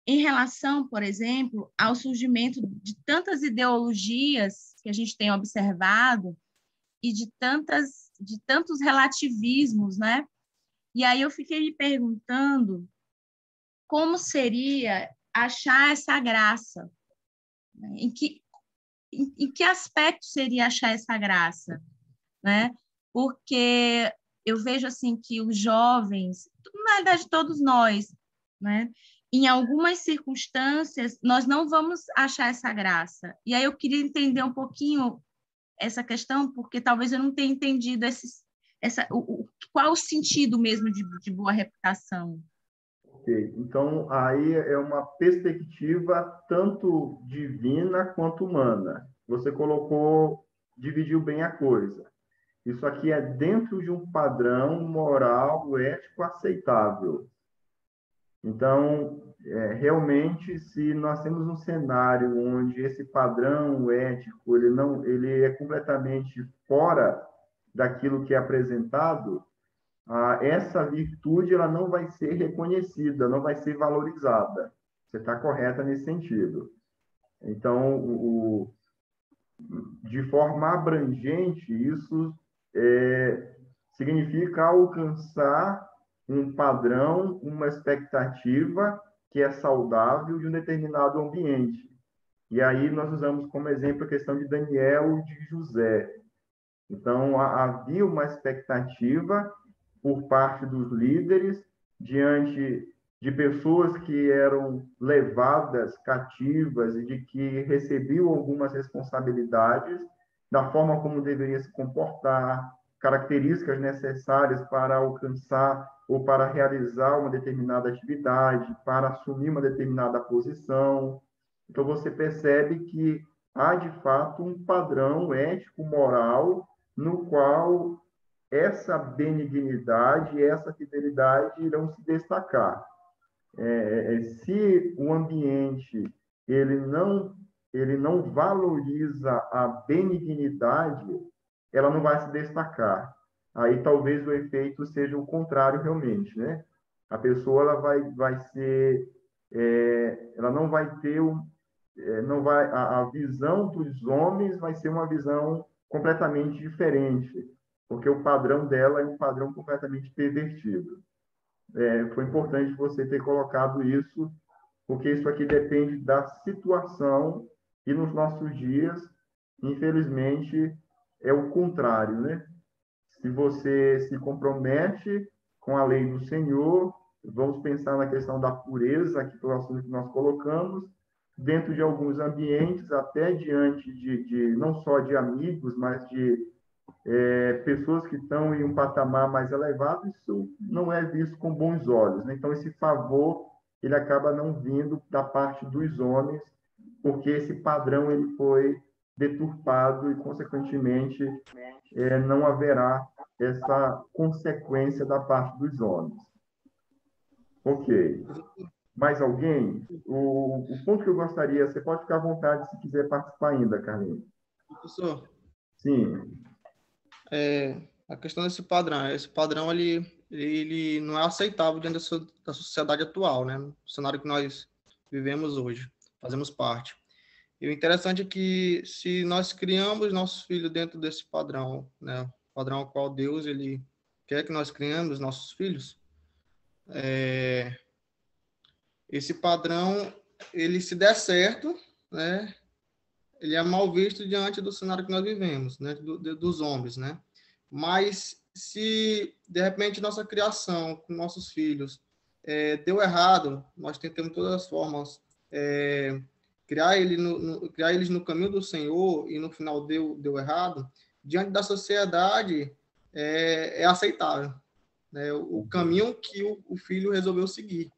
em relação, por exemplo, ao surgimento de tantas ideologias que a gente tem observado e de tantos relativismos, né? E aí eu fiquei me perguntando como seria achar essa graça, né? Em que aspecto seria achar essa graça, né? Porque eu vejo assim que os jovens, na verdade todos nós, né? Em algumas circunstâncias, nós não vamos achar essa graça. E aí eu queria entender um pouquinho essa questão, porque talvez eu não tenha entendido qual o sentido mesmo de boa reputação. Ok. Então, aí é uma perspectiva tanto divina quanto humana. Você dividiu bem a coisa. Isso aqui é dentro de um padrão moral, ético aceitável. Então, realmente, se nós temos um cenário onde esse padrão ético ele é completamente fora daquilo que é apresentado, essa virtude ela não vai ser reconhecida, não vai ser valorizada. Você está correta nesse sentido. Então, de forma abrangente, isso significa alcançar um padrão, uma expectativa que é saudável de um determinado ambiente. E aí nós usamos como exemplo a questão de Daniel e de José. Então, havia uma expectativa por parte dos líderes diante de pessoas que eram levadas cativas e de que recebiam algumas responsabilidades da forma como deveria se comportar, características necessárias para alcançar ou para realizar uma determinada atividade, para assumir uma determinada posição. Então, você percebe que há, de fato, um padrão ético, moral, no qual essa benignidade e essa fidelidade irão se destacar. Se o ambiente ele não valoriza a benignidade, ela não vai se destacar. Aí talvez o efeito seja o contrário realmente, né? A pessoa ela vai ser, ela não vai ter a visão dos homens vai ser uma visão completamente diferente, porque o padrão dela é um padrão completamente pervertido. Foi importante você ter colocado isso, porque isso aqui depende da situação e nos nossos dias, infelizmente, é o contrário, né? Se você se compromete com a lei do Senhor, vamos pensar na questão da pureza, que foi o assunto que nós colocamos, dentro de alguns ambientes, até diante de não só de amigos, mas de pessoas que estão em um patamar mais elevado, isso não é visto com bons olhos, né? Então, esse favor, ele acaba não vindo da parte dos homens, porque esse padrão ele foi deturpado e, consequentemente, não haverá essa consequência da parte dos homens. Ok. Mais alguém? O ponto que eu gostaria, você pode ficar à vontade se quiser participar ainda, Carlinhos. Professor, Sim. A questão desse padrão, esse padrão ele não é aceitável dentro da sociedade atual, né? No cenário que nós vivemos hoje, fazemos parte. E o interessante é que se nós criamos nossos filhos dentro desse padrão, né? O padrão ao qual Deus ele quer que nós criamos nossos filhos, esse padrão, ele se der certo, né? Ele é mal visto diante do cenário que nós vivemos, né? Dos homens, né? Mas se, de repente, nossa criação com nossos filhos deu errado, nós tentamos de todas as formas criar eles no caminho do Senhor e no final deu errado, diante da sociedade é aceitável, né? O caminho que o filho resolveu seguir.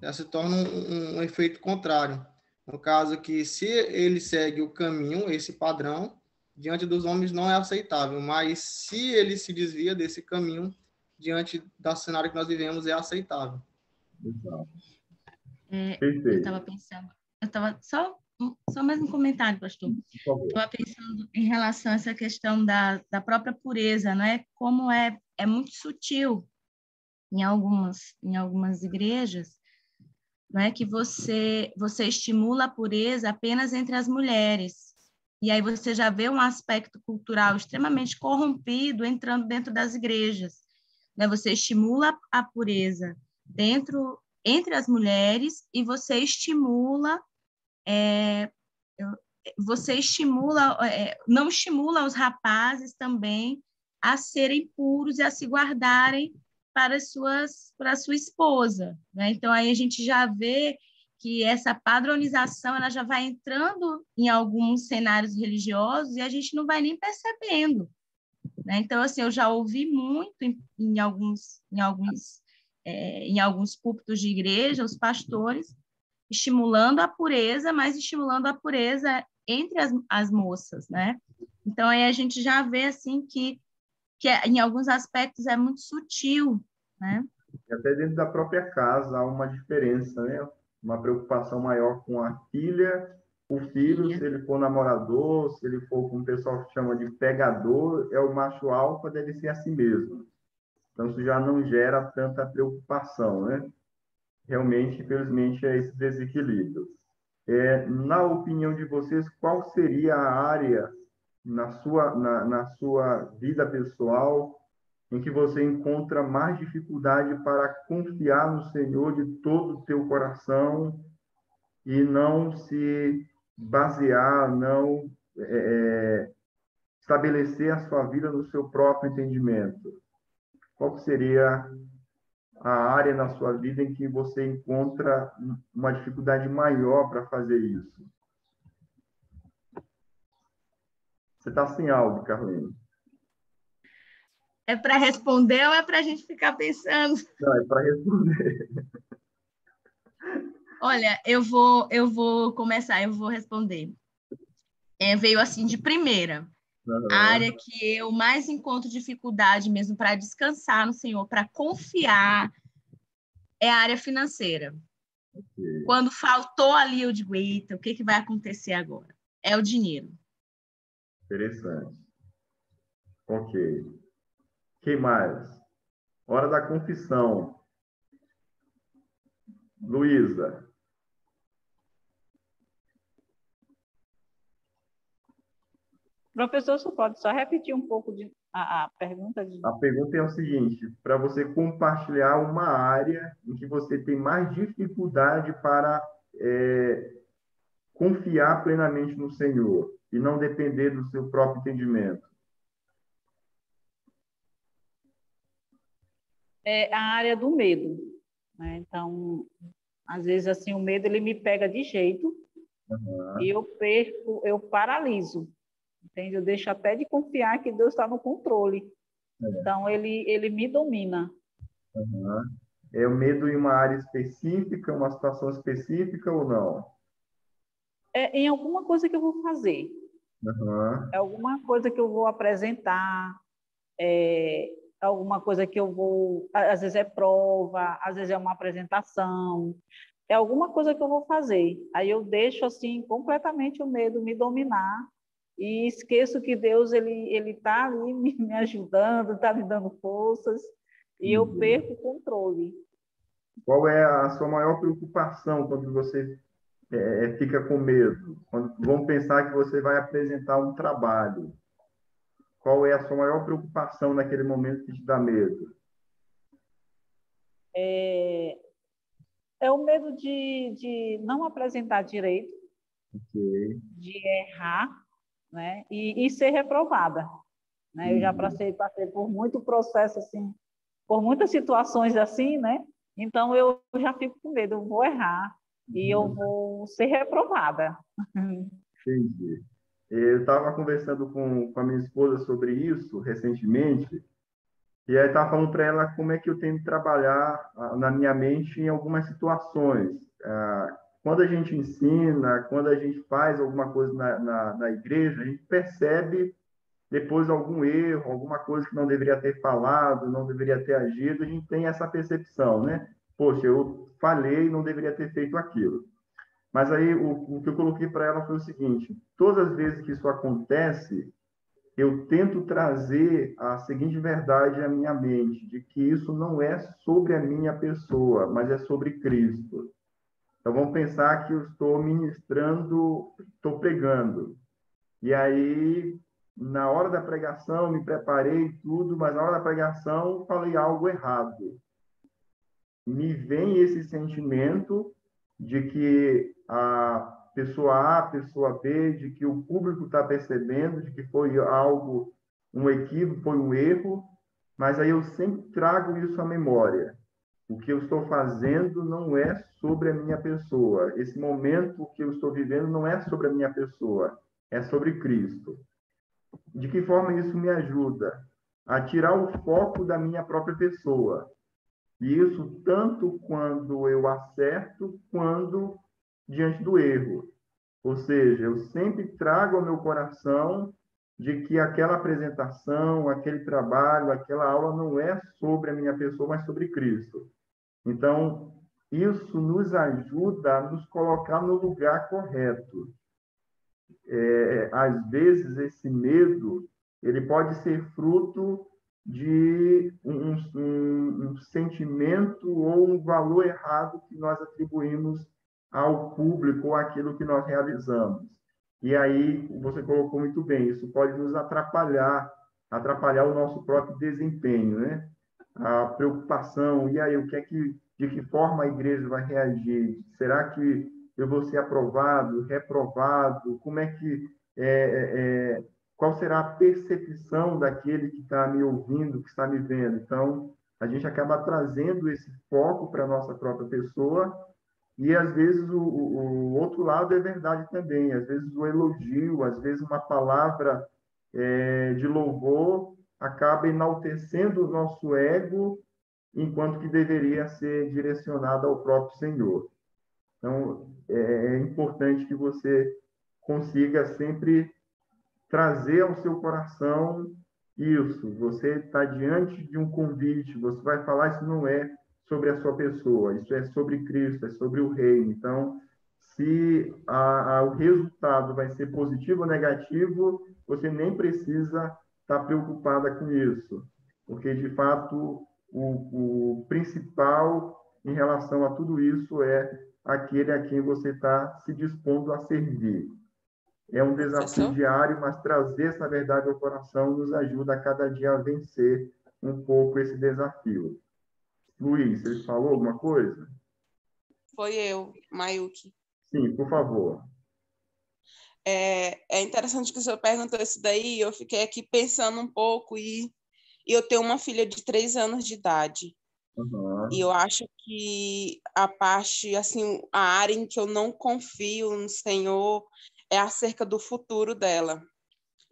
Já se torna um efeito contrário. No caso que, se ele segue o caminho, esse padrão, diante dos homens não é aceitável, mas se ele se desvia desse caminho, diante do cenário que nós vivemos, é aceitável. Exato. Eu estava pensando, só mais um comentário, pastor. Estava pensando em relação a essa questão da própria pureza, né? Como é muito sutil em algumas igrejas, né, que você estimula a pureza apenas entre as mulheres. E aí você já vê um aspecto cultural extremamente corrompido entrando dentro das igrejas. Né? Você estimula a pureza entre as mulheres e você não estimula os rapazes também a serem puros e a se guardarem para a sua esposa, né? Então, aí a gente já vê que essa padronização ela já vai entrando em alguns cenários religiosos e a gente não vai nem percebendo, né? Então, assim, eu já ouvi muito em alguns púlpitos de igreja, os pastores estimulando a pureza, mas estimulando a pureza entre as moças, né? Então, aí a gente já vê, assim, que em alguns aspectos é muito sutil, né? E até dentro da própria casa há uma diferença, né? Uma preocupação maior com a filha, o filho, se ele for namorador, se ele for com o pessoal que chama de pegador, é o macho alfa, deve ser assim mesmo. Então, isso já não gera tanta preocupação, né? Realmente, infelizmente, é esse desequilíbrio. Na opinião de vocês, qual seria a área na sua vida pessoal em que você encontra mais dificuldade para confiar no Senhor de todo o teu coração e não se basear, não estabelecer a sua vida no seu próprio entendimento? Qual seria a área na sua vida em que você encontra uma dificuldade maior para fazer isso? Você está sem áudio, Carlinhos. É para responder ou é para a gente ficar pensando? Não, é para responder. Olha, eu vou começar, eu vou responder. Veio assim de primeira. A área que eu mais encontro dificuldade mesmo para descansar no Senhor, para confiar, é a área financeira. Quando faltou ali, eu digo, eita, o que vai acontecer agora? É o dinheiro. Interessante. Ok. O que mais? Hora da confissão. Luísa. Professor, você pode só repetir um pouco a pergunta? A pergunta é o seguinte, para você compartilhar uma área em que você tem mais dificuldade para confiar plenamente no Senhor e não depender do seu próprio entendimento. É a área do medo, né? Então, às vezes, assim, o medo, ele me pega de jeito e eu perco, eu paraliso, entende? Eu deixo até de confiar que Deus está no controle. Então, ele me domina. É o medo em uma área específica, uma situação específica ou não? É em alguma coisa que eu vou fazer. É alguma coisa que eu vou apresentar, alguma coisa que eu vou... Às vezes é prova, às vezes é uma apresentação, é alguma coisa que eu vou fazer. Aí eu deixo, assim, completamente o medo me dominar e esqueço que Deus, ele está ali me ajudando, está me dando forças, e eu perco o controle. Qual é a sua maior preocupação quando você fica com medo? Vamos pensar que você vai apresentar um trabalho. Qual é a sua maior preocupação naquele momento que te dá medo? É o medo de não apresentar direito, de errar, né? E ser reprovada. Né? Eu já passei por muito processo, assim, por muitas situações assim, né? Então, eu já fico com medo, eu vou errar e eu vou ser reprovada. Entendi. Eu estava conversando com a minha esposa sobre isso recentemente, e aí estava falando para ela como é que eu tenho que trabalhar na minha mente em algumas situações. Quando a gente ensina, quando a gente faz alguma coisa na igreja, a gente percebe depois algum erro, alguma coisa que não deveria ter falado, não deveria ter agido, a gente tem essa percepção, né? Poxa, eu falei, não deveria ter feito aquilo. Mas aí o que eu coloquei para ela foi o seguinte: todas as vezes que isso acontece, eu tento trazer a seguinte verdade à minha mente, de que isso não é sobre a minha pessoa, mas é sobre Cristo. Então vamos pensar que eu estou ministrando, estou pregando. E aí, na hora da pregação, me preparei tudo, mas na hora da pregação falei algo errado. Me vem esse sentimento de que a pessoa A, a pessoa B, de que o público está percebendo, de que foi algo, um equívoco, foi um erro, mas aí eu sempre trago isso à memória. O que eu estou fazendo não é sobre a minha pessoa. Esse momento que eu estou vivendo não é sobre a minha pessoa, é sobre Cristo. De que forma isso me ajuda? A tirar o foco da minha própria pessoa. E isso tanto quando eu acerto, quanto diante do erro. Ou seja, eu sempre trago ao meu coração de que aquela apresentação, aquele trabalho, aquela aula não é sobre a minha pessoa, mas sobre Cristo. Então, isso nos ajuda a nos colocar no lugar correto. Às vezes, esse medo ele pode ser fruto de um sentimento ou um valor errado que nós atribuímos ao público ou àquilo que nós realizamos. E aí, você colocou muito bem, isso pode nos atrapalhar o nosso próprio desempenho, né? A preocupação, e aí, de que forma a igreja vai reagir? Será que eu vou ser aprovado, reprovado? Como é que qual será a percepção daquele que está me ouvindo, que está me vendo? Então, a gente acaba trazendo esse foco para a nossa própria pessoa e, às vezes, o outro lado é verdade também. Às vezes, o elogio, às vezes, uma palavra de louvor acaba enaltecendo o nosso ego, enquanto que deveria ser direcionado ao próprio Senhor. Então, é importante que você consiga sempre trazer ao seu coração isso. Você está diante de um convite, você vai falar, isso não é sobre a sua pessoa, isso é sobre Cristo, é sobre o reino. Então, se o resultado vai ser positivo ou negativo, você nem precisa estar preocupada com isso, porque, de fato, o principal em relação a tudo isso é aquele a quem você está se dispondo a servir. É um desafio diário, mas trazer essa verdade ao coração nos ajuda a cada dia a vencer um pouco esse desafio. Luiz, você falou alguma coisa? Foi eu, Mayuki. Sim, por favor. É interessante que o senhor perguntou isso daí, eu fiquei aqui pensando um pouco e eu tenho uma filha de 3 anos de idade. Uhum. E eu acho que a parte, assim, a área em que eu não confio no Senhor é acerca do futuro dela.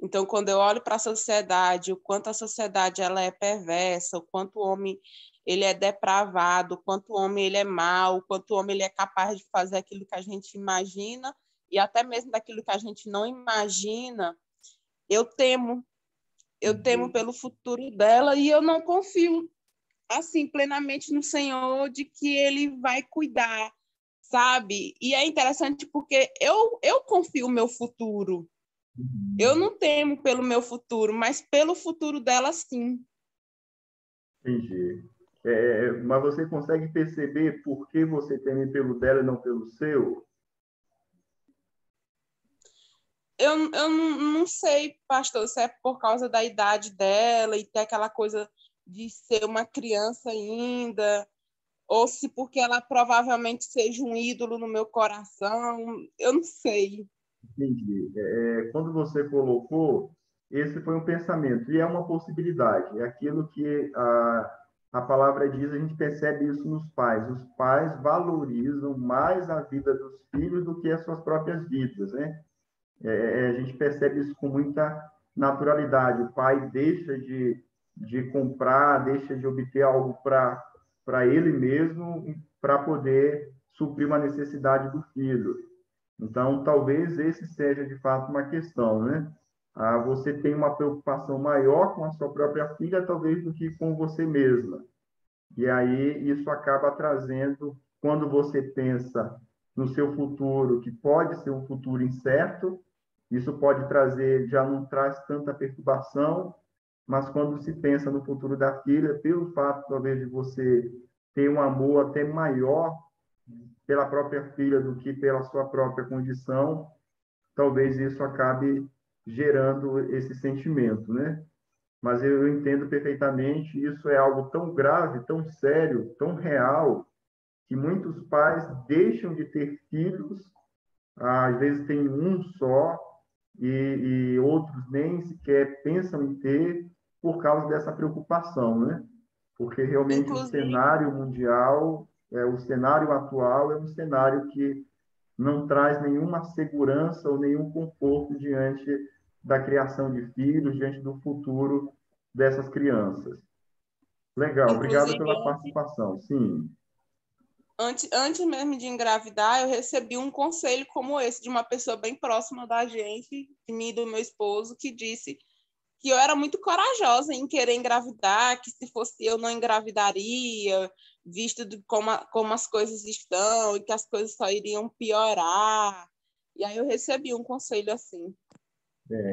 Então, quando eu olho para a sociedade, o quanto a sociedade ela é perversa, o quanto o homem ele é depravado, o quanto o homem ele é mau, o quanto o homem ele é capaz de fazer aquilo que a gente imagina e até mesmo daquilo que a gente não imagina, eu temo pelo futuro dela e eu não confio assim plenamente no Senhor de que Ele vai cuidar, sabe? E é interessante porque eu confio no meu futuro. Eu não temo pelo meu futuro, mas pelo futuro dela, sim. Entendi. Mas você consegue perceber por que você teme pelo dela e não pelo seu? Eu não sei, pastor, se é por causa da idade dela e ter aquela coisa de ser uma criança ainda, ou se porque ela provavelmente seja um ídolo no meu coração, eu não sei. Entendi. Quando você colocou, esse foi um pensamento, e é uma possibilidade. É aquilo que a palavra diz, a gente percebe isso nos pais. Os pais valorizam mais a vida dos filhos do que as suas próprias vidas, né? A gente percebe isso com muita naturalidade. O pai deixa de comprar, deixa de obter algo para ele mesmo, para poder suprir uma necessidade do filho. Então, talvez esse seja, de fato, uma questão, né? Você tem uma preocupação maior com a sua própria filha, talvez, do que com você mesma. E aí isso acaba trazendo, quando você pensa no seu futuro, que pode ser um futuro incerto, isso pode trazer, já não traz tanta perturbação, mas quando se pensa no futuro da filha, pelo fato, talvez, de você ter um amor até maior pela própria filha do que pela sua própria condição, talvez isso acabe gerando esse sentimento, né? Mas eu entendo perfeitamente, isso é algo tão grave, tão sério, tão real, que muitos pais deixam de ter filhos, às vezes tem um só, e outros nem sequer pensam em ter por causa dessa preocupação, né? Porque realmente o Inclusive, cenário mundial, o cenário atual é um cenário que não traz nenhuma segurança ou nenhum conforto diante da criação de filhos, diante do futuro dessas crianças. Legal, obrigado pela participação. Sim. Antes mesmo de engravidar, eu recebi um conselho como esse de uma pessoa bem próxima da gente, de mim e do meu esposo, que disse que eu era muito corajosa em querer engravidar, que se fosse eu não engravidaria, visto de como as coisas estão e que as coisas só iriam piorar. E aí eu recebi um conselho assim.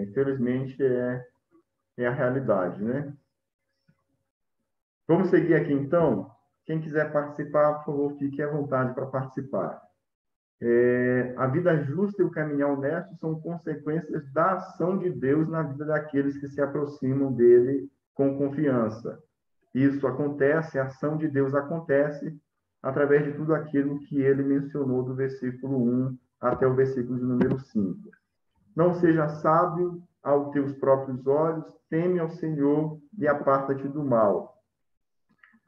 Infelizmente é a realidade, né? Vamos seguir aqui então. Quem quiser participar, por favor, fique à vontade para participar. A vida justa e o caminhar honesto são consequências da ação de Deus na vida daqueles que se aproximam dele com confiança. Isso acontece, a ação de Deus acontece através de tudo aquilo que ele mencionou do versículo 1 até o versículo de número 5. Não seja sábio aos teus próprios olhos, teme ao Senhor e aparta-te do mal.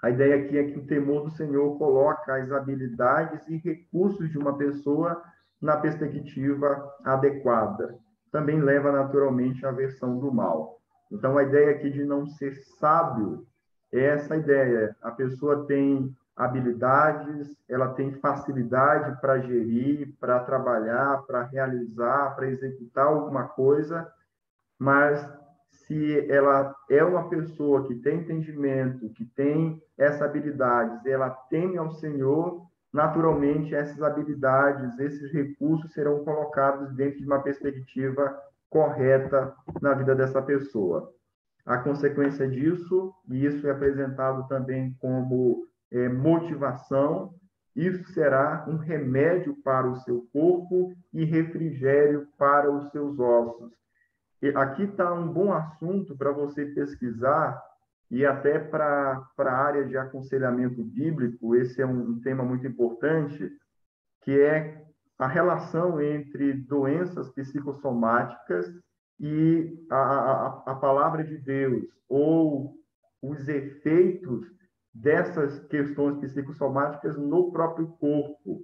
A ideia aqui é que o temor do Senhor coloca as habilidades e recursos de uma pessoa na perspectiva adequada. Também leva naturalmente à aversão do mal. Então, a ideia aqui de não ser sábio é essa ideia. A pessoa tem habilidades, ela tem facilidade para gerir, para trabalhar, para realizar, para executar alguma coisa, mas se ela é uma pessoa que tem entendimento, que tem essas habilidades, ela teme ao Senhor, naturalmente essas habilidades, esses recursos serão colocados dentro de uma perspectiva correta na vida dessa pessoa. A consequência disso, e isso é apresentado também como motivação, isso será um remédio para o seu corpo e refrigério para os seus ossos. E aqui está um bom assunto para você pesquisar, e até para a área de aconselhamento bíblico, esse é um tema muito importante, que é a relação entre doenças psicossomáticas e a palavra de Deus, ou os efeitos dessas questões psicossomáticas no próprio corpo.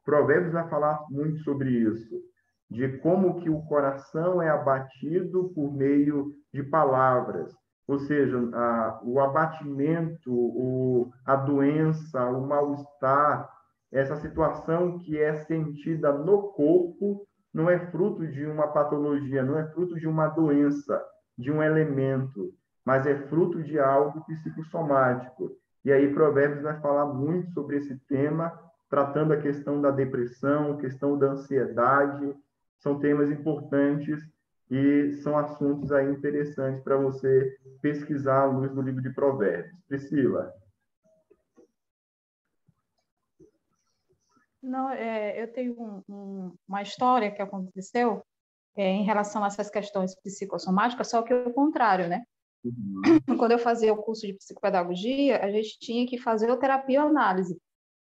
Provérbios vai falar muito sobre isso, de como que o coração é abatido por meio de palavras, ou seja, o abatimento, a doença, o mal-estar, essa situação que é sentida no corpo não é fruto de uma patologia, não é fruto de uma doença, de um elemento, mas é fruto de algo psicossomático. E aí Provérbios vai falar muito sobre esse tema, tratando a questão da depressão, questão da ansiedade. São temas importantes e são assuntos aí interessantes para você pesquisar à luz do livro de Provérbios. Priscila. Não, eu tenho uma história que aconteceu em relação a essas questões psicossomáticas, só que é o contrário, né? Uhum. Quando eu fazia o curso de psicopedagogia, a gente tinha que fazer terapia análise.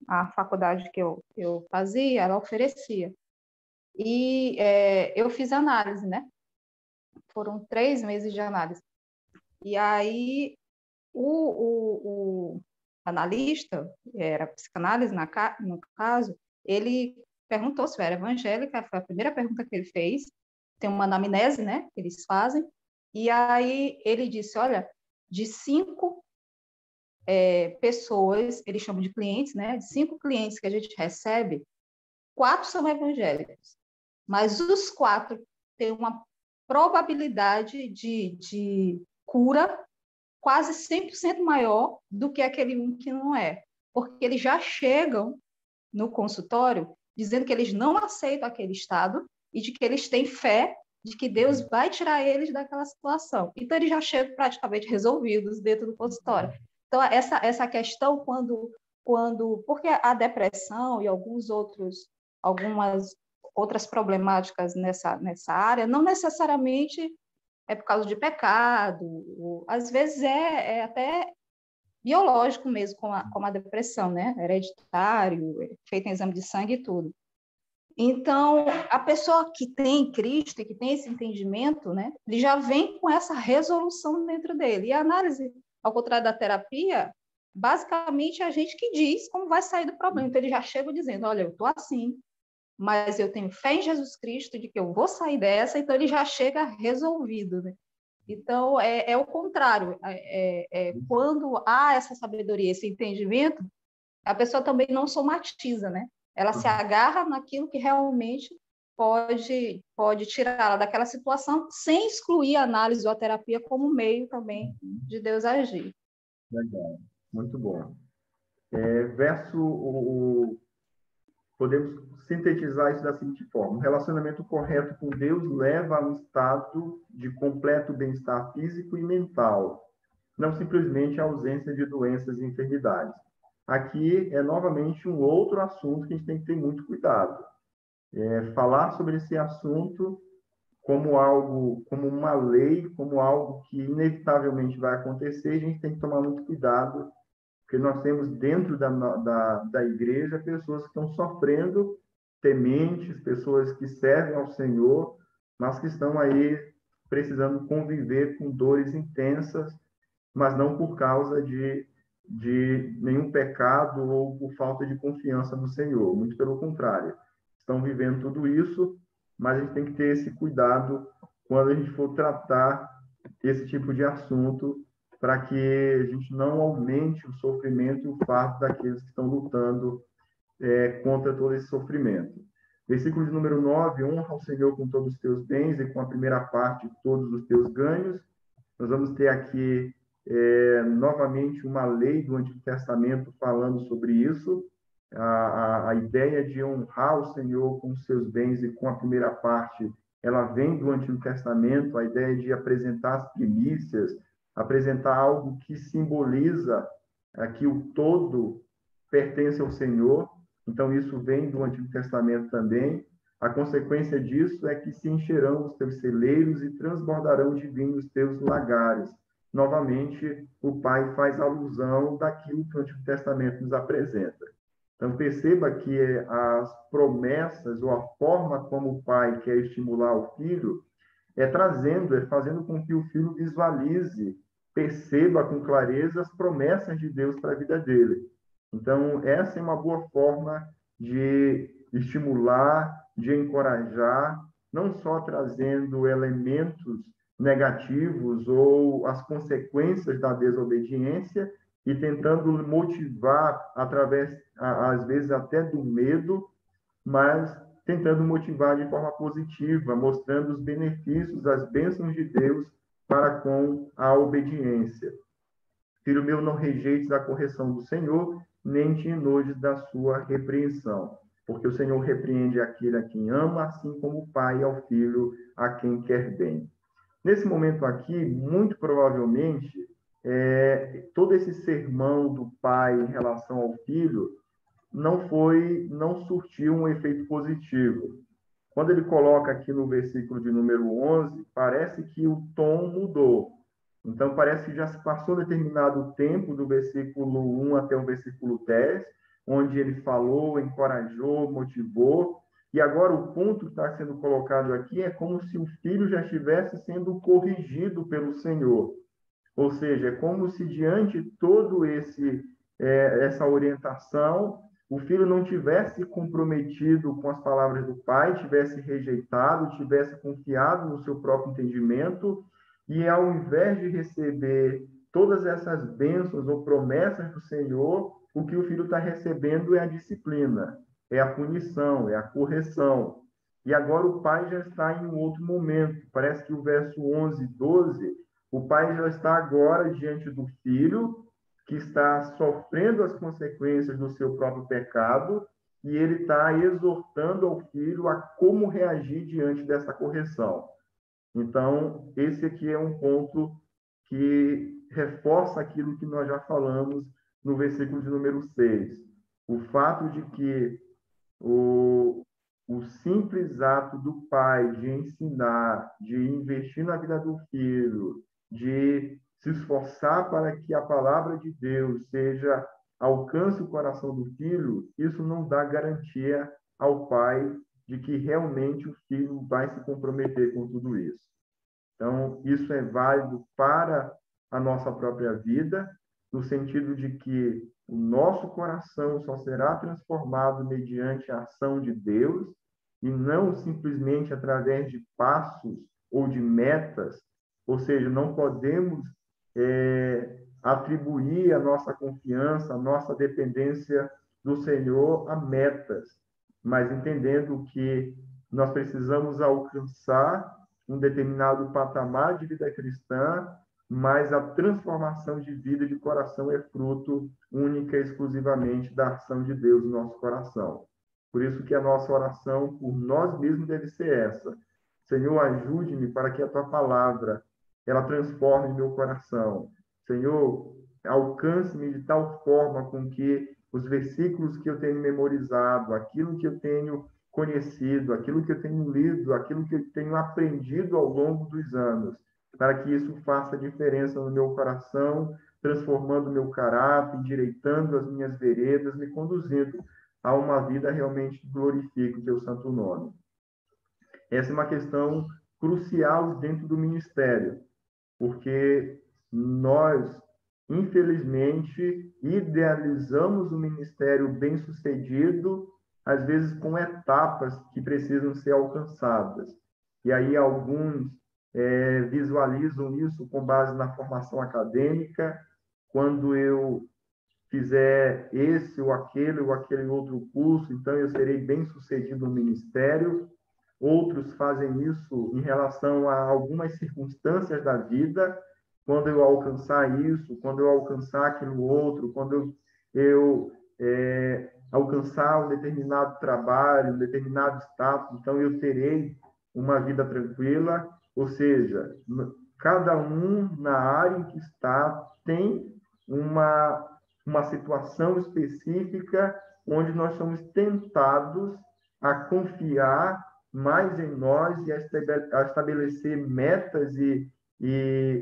A faculdade que eu fazia, ela oferecia. E eu fiz análise, né? Foram 3 meses de análise. E aí, o analista, era psicanálise no caso, ele perguntou se eu era evangélica, foi a primeira pergunta que ele fez. Tem uma anamnese, né, que eles fazem. E aí ele disse, olha, de 5 pessoas, eles chamam de clientes, né, de 5 clientes que a gente recebe, 4 são evangélicos. Mas os 4 têm uma probabilidade de cura quase 100% maior do que aquele um que não é. Porque eles já chegam no consultório dizendo que eles não aceitam aquele estado e de que eles têm fé de que Deus vai tirar eles daquela situação. Então, eles já chegam praticamente resolvidos dentro do consultório. Então, essa questão, porque a depressão e algumas outras problemáticas nessa área, não necessariamente é por causa de pecado, às vezes é até biológico mesmo, como a depressão, né? Hereditário, feito em exame de sangue e tudo. Então, a pessoa que tem Cristo e que tem esse entendimento, né? Ele já vem com essa resolução dentro dele. E a análise, ao contrário da terapia, basicamente é a gente que diz como vai sair do problema. Então, ele já chega dizendo, olha, eu estou assim, mas eu tenho fé em Jesus Cristo de que eu vou sair dessa, então ele já chega resolvido, né? Então, é o contrário. Quando há essa sabedoria, esse entendimento, a pessoa também não somatiza, né? Ela se agarra naquilo que realmente pode tirá-la daquela situação, sem excluir a análise ou a terapia como meio também de Deus agir. Legal, muito bom. Podemos sintetizar isso da seguinte forma: o relacionamento correto com Deus leva a um estado de completo bem-estar físico e mental, não simplesmente a ausência de doenças e enfermidades. Aqui é novamente um outro assunto que a gente tem que ter muito cuidado. Falar sobre esse assunto como algo, como uma lei, como algo que inevitavelmente vai acontecer, a gente tem que tomar muito cuidado, porque nós temos dentro da igreja pessoas que estão sofrendo, tementes, pessoas que servem ao Senhor, mas que estão aí precisando conviver com dores intensas, mas não por causa de nenhum pecado ou por falta de confiança no Senhor. Muito pelo contrário. Estão vivendo tudo isso, mas a gente tem que ter esse cuidado quando a gente for tratar esse tipo de assunto, para que a gente não aumente o sofrimento e o fardo daqueles que estão lutando contra todo esse sofrimento. Versículo de número 9, honra ao Senhor com todos os teus bens e com a primeira parte de todos os teus ganhos. Nós vamos ter aqui, novamente, uma lei do Antigo Testamento falando sobre isso. A ideia de honrar o Senhor com os seus bens e com a primeira parte, ela vem do Antigo Testamento. A ideia de apresentar as primícias, apresentar algo que simboliza que o todo pertence ao Senhor. Então, isso vem do Antigo Testamento também. A consequência disso é que se encherão os teus celeiros e transbordarão de vinho os teus lagares. Novamente, o Pai faz alusão daquilo que o Antigo Testamento nos apresenta. Então, perceba que as promessas ou a forma como o Pai quer estimular o filho fazendo com que o filho visualize, perceba com clareza as promessas de Deus para a vida dele. Então, essa é uma boa forma de estimular, de encorajar, não só trazendo elementos negativos ou as consequências da desobediência e tentando motivar através, às vezes, até do medo, mas tentando motivar de forma positiva, mostrando os benefícios, as bênçãos de Deus para com a obediência. Filho meu, não rejeites a correção do Senhor, nem te enojes da sua repreensão, porque o Senhor repreende aquele a quem ama, assim como o pai ao filho a quem quer bem. Nesse momento aqui, muito provavelmente, todo esse sermão do pai em relação ao filho não surtiu um efeito positivo. Quando ele coloca aqui no versículo de número 11, parece que o tom mudou. Então, parece que já se passou determinado tempo do versículo 1 até o versículo 10, onde ele falou, encorajou, motivou, e agora o ponto que está sendo colocado aqui é como se o filho já estivesse sendo corrigido pelo Senhor. Ou seja, é como se diante de todo essa orientação, o filho não tivesse comprometido com as palavras do pai, tivesse rejeitado, tivesse confiado no seu próprio entendimento, e ao invés de receber todas essas bênçãos ou promessas do Senhor, o que o filho está recebendo é a disciplina, é a punição, é a correção. E agora o pai já está em um outro momento. Parece que o verso 11 e 12, o pai já está agora diante do filho, que está sofrendo as consequências do seu próprio pecado, e ele está exortando ao filho a como reagir diante dessa correção. Então, esse aqui é um ponto que reforça aquilo que nós já falamos no versículo de número 6. O fato de que o simples ato do pai de ensinar, de investir na vida do filho, de se esforçar para que a palavra de Deus alcance o coração do filho, isso não dá garantia ao pai de que realmente o filho vai se comprometer com tudo isso. Então, isso é válido para a nossa própria vida, no sentido de que o nosso coração só será transformado mediante a ação de Deus e não simplesmente através de passos ou de metas. Ou seja, não podemos atribuir a nossa confiança, a nossa dependência do Senhor a metas, mas entendendo que nós precisamos alcançar um determinado patamar de vida cristã, mas a transformação de vida e de coração é fruto única e exclusivamente da ação de Deus no nosso coração. Por isso que a nossa oração por nós mesmos deve ser essa. Senhor, ajude-me para que a tua palavra ela transforme meu coração. Senhor, alcance-me de tal forma com que os versículos que eu tenho memorizado, aquilo que eu tenho conhecido, aquilo que eu tenho lido, aquilo que eu tenho aprendido ao longo dos anos, para que isso faça diferença no meu coração, transformando o meu caráter, endireitando as minhas veredas, me conduzindo a uma vida realmente que glorifique o teu santo nome. Essa é uma questão crucial dentro do ministério, porque nós, infelizmente, idealizamos o ministério bem-sucedido, às vezes com etapas que precisam ser alcançadas. E aí alguns visualizam isso com base na formação acadêmica. Quando eu fizer esse ou aquele outro curso, então eu serei bem-sucedido no ministério. Outros fazem isso em relação a algumas circunstâncias da vida. Quando eu alcançar isso, quando eu alcançar aquilo outro, quando eu alcançar um determinado trabalho, um determinado status, então eu terei uma vida tranquila. Ou seja, cada um na área em que está tem uma situação específica onde nós somos tentados a confiar mais em nós e a estabelecer metas e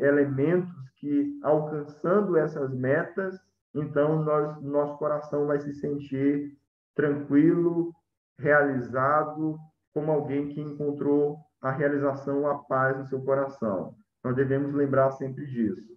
elementos que, alcançando essas metas, então nosso coração vai se sentir tranquilo, realizado, como alguém que encontrou a realização, a paz no seu coração. Nós devemos lembrar sempre disso.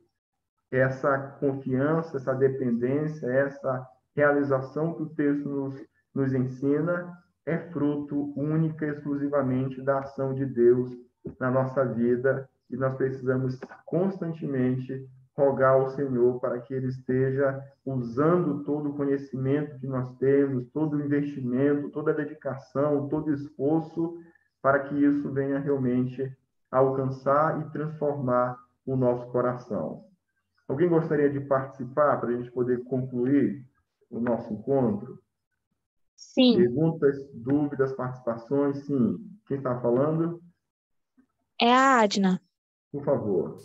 Essa confiança, essa dependência, essa realização que o texto nos ensina é fruto única e exclusivamente da ação de Deus na nossa vida, e nós precisamos constantemente rogar ao Senhor para que Ele esteja usando todo o conhecimento que nós temos, todo o investimento, toda a dedicação, todo o esforço, para que isso venha realmente alcançar e transformar o nosso coração. Alguém gostaria de participar para a gente poder concluir o nosso encontro? Sim. Perguntas, dúvidas, participações? Sim. Quem está falando? É a Adna. Por favor.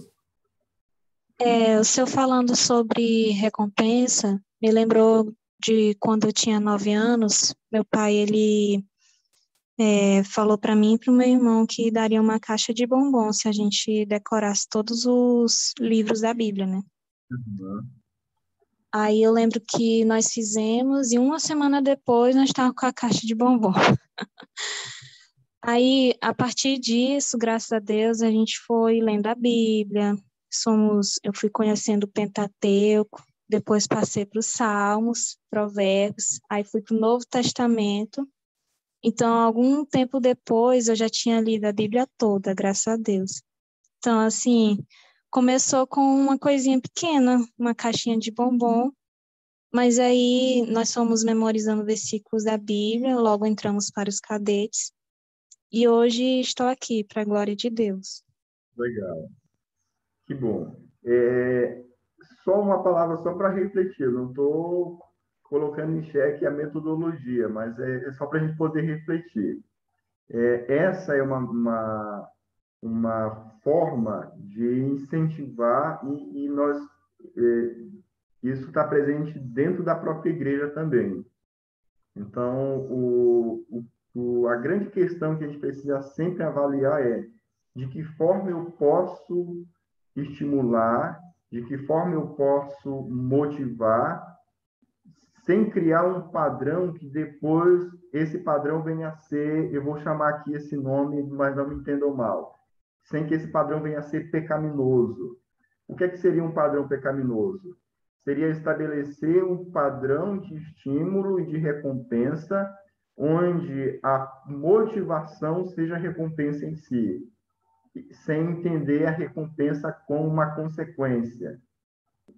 O senhor falando sobre recompensa, me lembrou de quando eu tinha 9 anos, meu pai, ele falou para mim e para o meu irmão que daria uma caixa de bombom se a gente decorasse todos os livros da Bíblia, né? Uhum. Aí eu lembro que nós fizemos e uma semana depois nós estávamos com a caixa de bombom. Aí, a partir disso, graças a Deus, a gente foi lendo a Bíblia, eu fui conhecendo o Pentateuco, depois passei para os Salmos, Provérbios, aí fui para o Novo Testamento. Então, algum tempo depois, eu já tinha lido a Bíblia toda, graças a Deus. Então, assim, começou com uma coisinha pequena, uma caixinha de bombom, mas aí nós fomos memorizando versículos da Bíblia, logo entramos para os cadetes, e hoje estou aqui, para a glória de Deus. Legal. Que bom. Só uma palavra só para refletir, não estou colocando em xeque a metodologia, mas é só para a gente poder refletir. Essa é uma forma de incentivar e nós isso está presente dentro da própria igreja também. Então, a grande questão que a gente precisa sempre avaliar é de que forma eu posso estimular, de que forma eu posso motivar, sem criar um padrão que depois esse padrão venha a ser, eu vou chamar aqui esse nome, mas não me entendam mal, sem que esse padrão venha a ser pecaminoso. O que seria um padrão pecaminoso? Seria estabelecer um padrão de estímulo e de recompensa, onde a motivação seja a recompensa em si, sem entender a recompensa como uma consequência.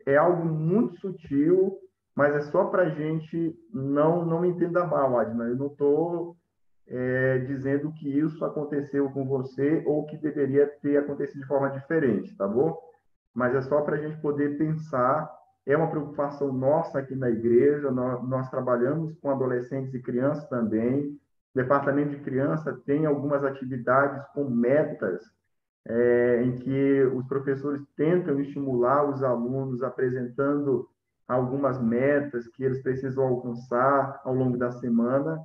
É algo muito sutil, mas é só para a gente não me entenda mal, Adna. Eu não estou dizendo que isso aconteceu com você ou que deveria ter acontecido de forma diferente, tá bom? Mas é só para a gente poder pensar. É uma preocupação nossa aqui na igreja, nós trabalhamos com adolescentes e crianças também. O departamento de criança tem algumas atividades com metas, em que os professores tentam estimular os alunos apresentando algumas metas que eles precisam alcançar ao longo da semana.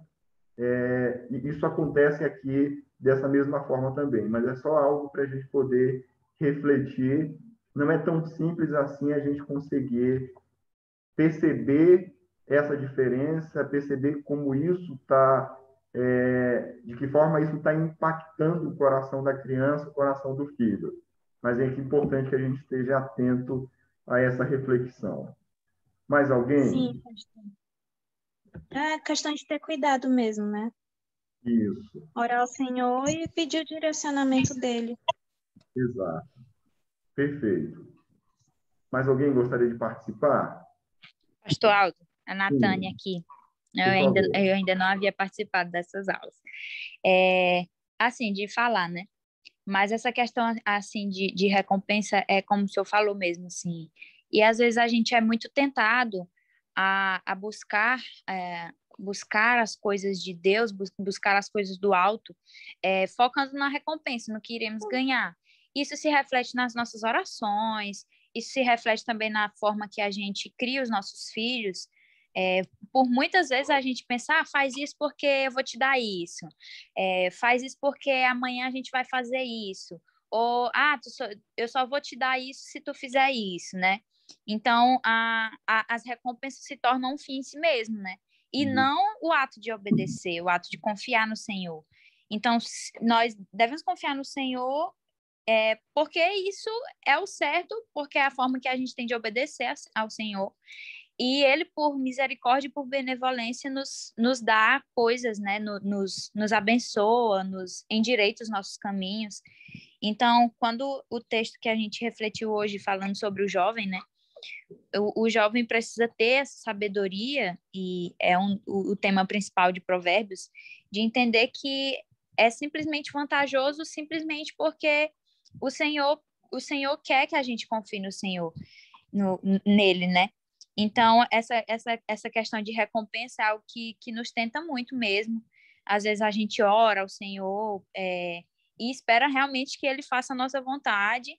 E isso acontece aqui dessa mesma forma também, mas é só algo para a gente poder refletir. Não é tão simples assim a gente conseguir perceber essa diferença, perceber como isso está, de que forma isso está impactando o coração da criança, o coração do filho. Mas é importante que a gente esteja atento a essa reflexão. Mais alguém? Sim, pastor. É questão de ter cuidado mesmo, né? Isso. Orar ao Senhor e pedir o direcionamento dele. Exato. Perfeito. Mais alguém gostaria de participar? Pastor Aldo, a Natânia aqui. Eu ainda não havia participado dessas aulas. Assim, de falar, né? Mas essa questão, assim, de recompensa é como o senhor falou mesmo, assim. E às vezes a gente é muito tentado a buscar as coisas de Deus, buscar as coisas do alto, focando na recompensa, no que iremos ganhar. Isso se reflete nas nossas orações, isso se reflete também na forma que a gente cria os nossos filhos. Por muitas vezes a gente pensa, faz isso porque eu vou te dar isso, faz isso porque amanhã a gente vai fazer isso, ou eu só vou te dar isso se tu fizer isso, né? Então as recompensas se tornam um fim em si mesmo, né? E não o ato de obedecer, o ato de confiar no Senhor. Então nós devemos confiar no Senhor, porque isso é o certo, porque é a forma que a gente tem de obedecer ao Senhor. E ele, por misericórdia e por benevolência, nos dá coisas, né? Nos abençoa, nos endireita os nossos caminhos. Então, quando o texto que a gente refletiu hoje, falando sobre o jovem, né? O jovem precisa ter essa sabedoria, e é o tema principal de Provérbios, de entender que é simplesmente vantajoso, simplesmente porque o Senhor quer que a gente confie no Senhor, nele, né? Então, essa questão de recompensa é algo que nos tenta muito mesmo. Às vezes a gente ora ao Senhor e espera realmente que Ele faça a nossa vontade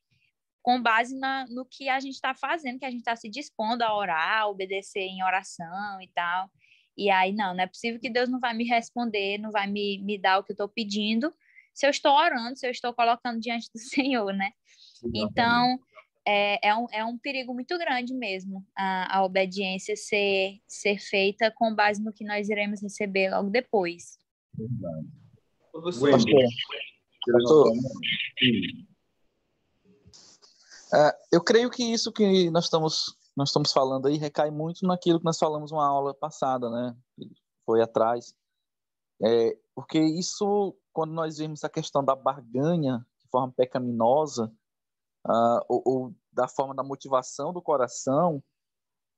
com base no que a gente está fazendo, que a gente está se dispondo a orar, a obedecer em oração e tal. E aí, não é possível que Deus não vai me responder, não vai me dar o que eu estou pedindo, se eu estou orando, se eu estou colocando diante do Senhor, né? Então, é um perigo muito grande mesmo a obediência ser feita com base no que nós iremos receber logo depois. Verdade. Eu creio que isso que nós estamos falando aí recai muito naquilo que nós falamos uma aula passada, né? Foi atrás. Porque isso, quando nós vemos a questão da barganha de forma pecaminosa, ou da forma da motivação do coração,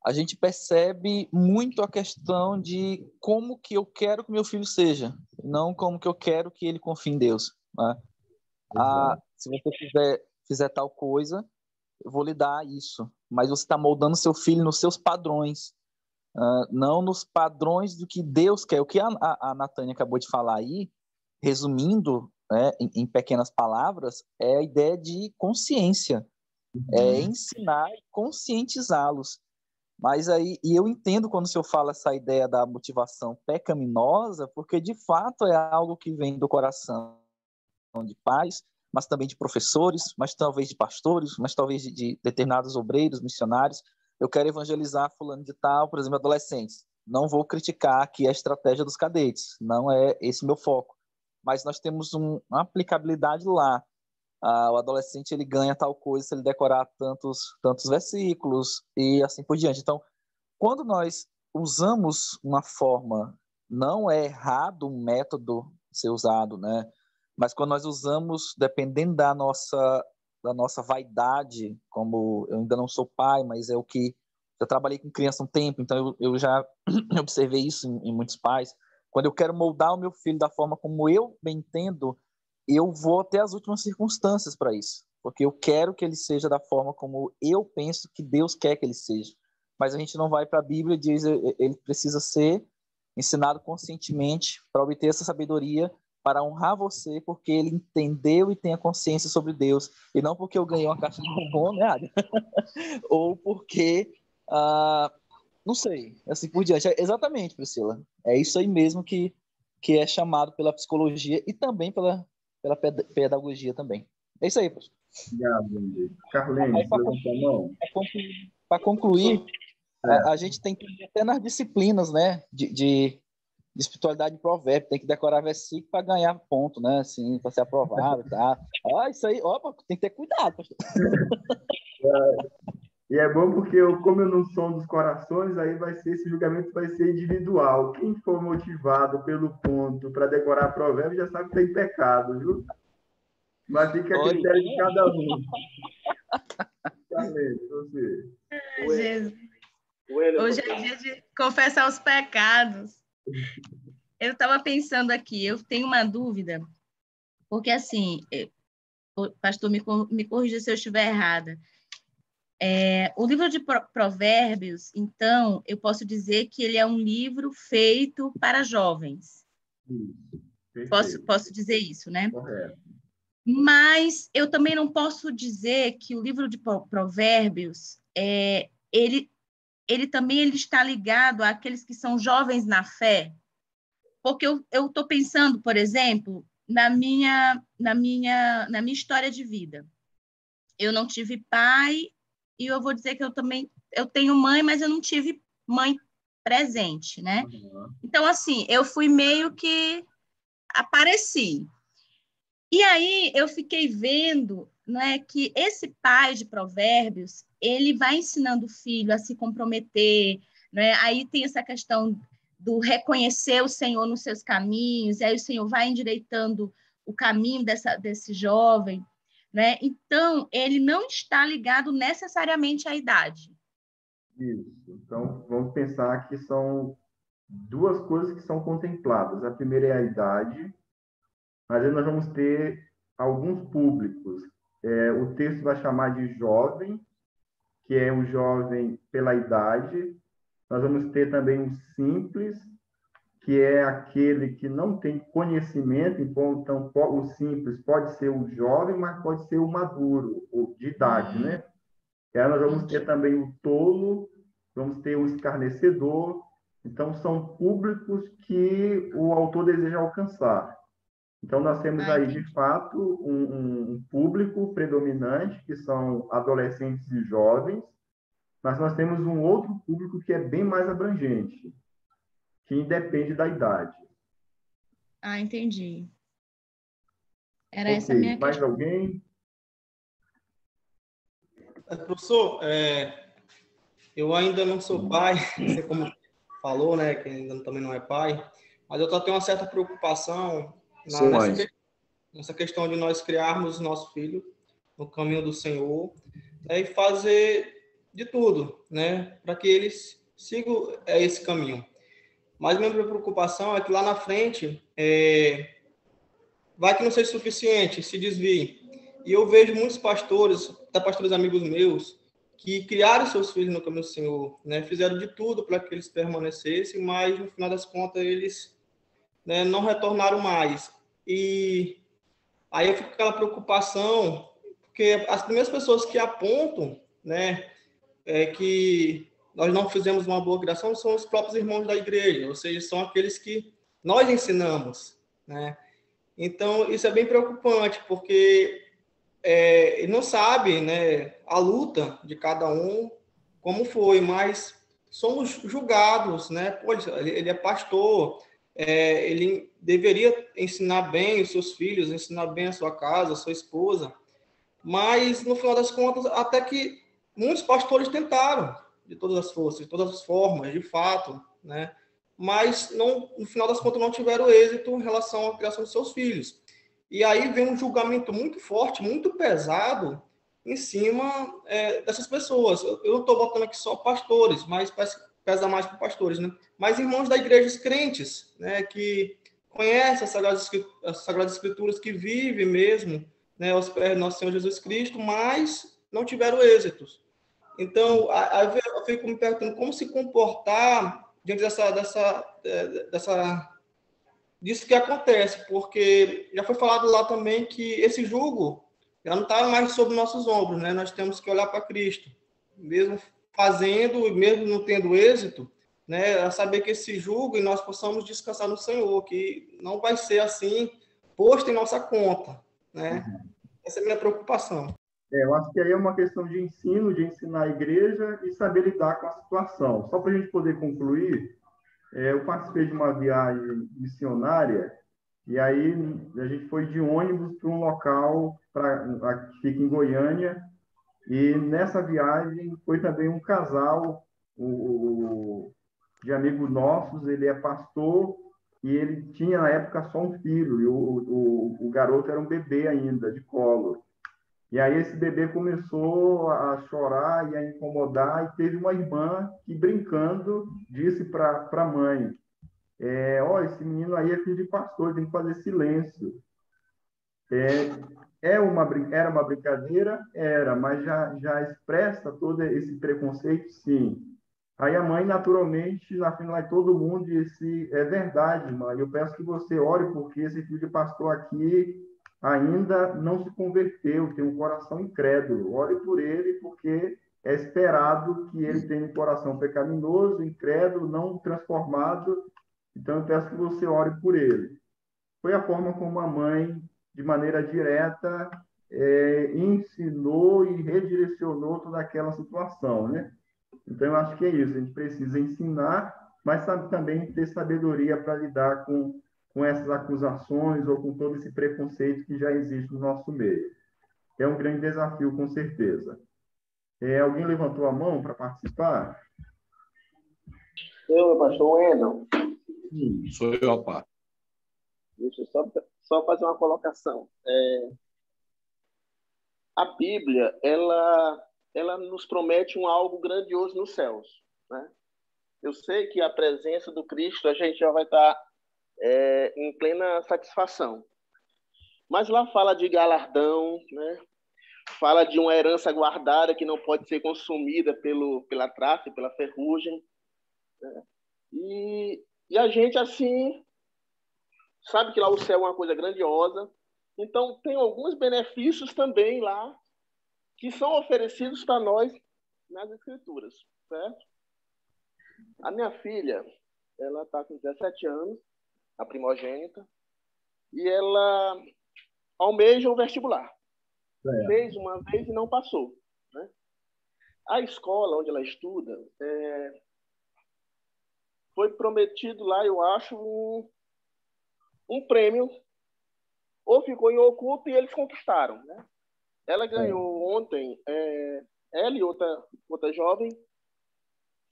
a gente percebe muito a questão de como que eu quero que meu filho seja, não como que eu quero que ele confie em Deus, né? Se você fizer tal coisa, eu vou lhe dar isso, mas você está moldando seu filho nos seus padrões, não nos padrões do que Deus quer. O que a Natânia acabou de falar aí, resumindo, né, em pequenas palavras, é a ideia de consciência, é ensinar e conscientizá-los. Mas aí, e eu entendo quando o senhor fala essa ideia da motivação pecaminosa, porque de fato é algo que vem do coração de pais, mas também de professores, mas talvez de pastores, mas talvez de determinados obreiros, missionários. Eu quero evangelizar fulano de tal, por exemplo, adolescentes. Não vou criticar aqui a estratégia dos cadetes, não é esse meu foco. Mas nós temos uma aplicabilidade lá. O adolescente ele ganha tal coisa se ele decorar tantos versículos e assim por diante. Então, quando nós usamos uma forma, não é errado um método ser usado, né? Mas quando nós usamos, dependendo da nossa vaidade, como eu ainda não sou pai, mas é o que eu trabalhei com criança um tempo, então eu já observei isso em muitos pais. Quando eu quero moldar o meu filho da forma como eu bem entendo, eu vou até as últimas circunstâncias para isso, porque eu quero que ele seja da forma como eu penso que Deus quer que ele seja. Mas a gente não vai para a Bíblia e diz ele precisa ser ensinado conscientemente para obter essa sabedoria, para honrar você, porque ele entendeu e tem a consciência sobre Deus, e não porque eu ganhei uma caixa de bombom, né? Ou porque, não sei, assim por diante. Exatamente, Priscila. É isso aí mesmo que é chamado pela psicologia e também pela pedagogia também. É isso aí, professor. Obrigado, Carlinhos, levanta a mão. Para concluir, a gente tem que ir até nas disciplinas, né, de espiritualidade de provérbio, tem que decorar versículo para ganhar ponto, né, assim, para ser aprovado, tá? Isso aí, tem que ter cuidado, pastor. E é bom porque, como eu não sou um dos corações, aí esse julgamento vai ser individual. Quem for motivado pelo ponto para decorar provérbio já sabe que tem pecado, viu? Mas fica a critério de cada um. Carlinhos, você. Jesus. Hoje é dia de confessar os pecados. Eu estava pensando aqui, eu tenho uma dúvida, porque assim, pastor, me corrija se eu estiver errada. O livro de Provérbios, então, eu posso dizer que ele é um livro feito para jovens. Posso dizer isso, né? Correto. Mas eu também não posso dizer que o livro de Provérbios, ele também está ligado àqueles que são jovens na fé. Porque eu estou pensando, por exemplo, na minha história de vida. Eu não tive pai, e eu vou dizer que eu tenho mãe, mas eu não tive mãe presente, né? Uhum. Então, assim, eu fui meio que apareci. E aí eu fiquei vendo, né, que esse pai de Provérbios, ele vai ensinando o filho a se comprometer, né? Aí tem essa questão do reconhecer o Senhor nos seus caminhos, e aí o Senhor vai endireitando o caminho desse jovem, né? Então, ele não está ligado necessariamente à idade. Isso. Então, vamos pensar que são duas coisas que são contempladas. A primeira é a idade, mas aí nós vamos ter alguns públicos. O texto vai chamar de jovem, que é o jovem pela idade. Nós vamos ter também o simples, que é aquele que não tem conhecimento. Então, o simples pode ser o jovem, mas pode ser o maduro, o de idade, né? E aí nós vamos ter também o tolo, vamos ter o escarnecedor. Então, são públicos que o autor deseja alcançar. Então, nós temos aí, de fato, um público predominante, que são adolescentes e jovens, mas nós temos um outro público que é bem mais abrangente, que independe da idade. Entendi. Era Ok, essa a minha mais questão. alguém? Professor, eu ainda não sou pai, você como falou, né, que ainda também não é pai, mas eu tenho uma certa preocupação nessa questão de nós criarmos nosso filho no caminho do Senhor, né, e fazer de tudo, né, para que eles sigam esse caminho. Mas minha preocupação é que lá na frente vai que não seja suficiente, se desvie. E eu vejo muitos pastores, até pastores amigos meus, que criaram seus filhos no caminho do Senhor, né? Fizeram de tudo para que eles permanecessem, mas no final das contas eles, né, não retornaram mais. E aí eu fico com aquela preocupação, porque as primeiras pessoas que apontam, né, que nós não fizemos uma boa criação são os próprios irmãos da igreja, ou seja, são aqueles que nós ensinamos, né? Então, isso é bem preocupante, porque ele não sabe, né, a luta de cada um, como foi, mas somos julgados, né? Pô, ele é pastor, ele deveria ensinar bem os seus filhos, ensinar bem a sua casa, a sua esposa, mas, no final das contas, até que muitos pastores tentaram, de todas as forças, de todas as formas, de fato, né? Mas, não, no final das contas, não tiveram êxito em relação à criação dos seus filhos. E aí vem um julgamento muito forte, muito pesado, em cima dessas pessoas. Eu não estou botando aqui só pastores, mas pesa mais para pastores, né? Mas irmãos da igreja crentes, né, que conhecem as Sagradas Escrituras, que vivem mesmo, né, aos pés do nosso Senhor Jesus Cristo, mas não tiveram êxitos. Então, eu fico me perguntando como se comportar diante disso que acontece, porque já foi falado lá também que esse jugo já não está mais sobre nossos ombros, né? Nós temos que olhar para Cristo, mesmo fazendo, mesmo não tendo êxito, né? A saber que esse jugo e nós possamos descansar no Senhor, que não vai ser assim posto em nossa conta, né? Essa é a minha preocupação. Eu acho que aí é uma questão de ensino, de ensinar a igreja e saber lidar com a situação. Só para a gente poder concluir, eu participei de uma viagem missionária e aí a gente foi de ônibus para um local que fica em Goiânia, e nessa viagem foi também um casal de amigos nossos. Ele é pastor e ele tinha na época só um filho, e o garoto era um bebê ainda, de colo. E aí esse bebê começou a chorar e a incomodar, e teve uma irmã que, brincando, disse para a mãe, esse menino aí é filho de pastor, tem que fazer silêncio. Era uma brincadeira? Era, mas já expressa todo esse preconceito? Sim. Aí a mãe, naturalmente, na final de todo mundo, disse, é verdade, mãe, eu peço que você ore, porque esse filho de pastor aqui ainda não se converteu, tem um coração incrédulo. Ore por ele, porque é esperado que ele tenha um coração pecaminoso, incrédulo, não transformado. Então, eu peço que você ore por ele. Foi a forma como a mãe, de maneira direta, ensinou e redirecionou toda aquela situação, né? Então, eu acho que é isso. A gente precisa ensinar, mas sabe também ter sabedoria para lidar com essas acusações ou com todo esse preconceito que já existe no nosso meio. É um grande desafio, com certeza. Alguém levantou a mão para participar? Eu, pastor Wendel. Sou eu, rapaz. Deixa eu só fazer uma colocação. A Bíblia, ela nos promete algo grandioso nos céus, né? Eu sei que a presença do Cristo a gente já vai estar em plena satisfação. Mas lá fala de galardão, né? Fala de uma herança guardada que não pode ser consumida pela traça e pela ferrugem, né? E a gente, assim, sabe que lá o céu é uma coisa grandiosa. Então, tem alguns benefícios também lá que são oferecidos para nós nas Escrituras, certo? A minha filha, ela está com 17 anos, a primogênita, e ela almeja o vestibular. Fez uma vez e não passou, né? A escola onde ela estuda, foi prometido lá, eu acho, um prêmio, ou ficou em oculto e eles conquistaram, né? Ela ganhou ontem, ela e outra jovem,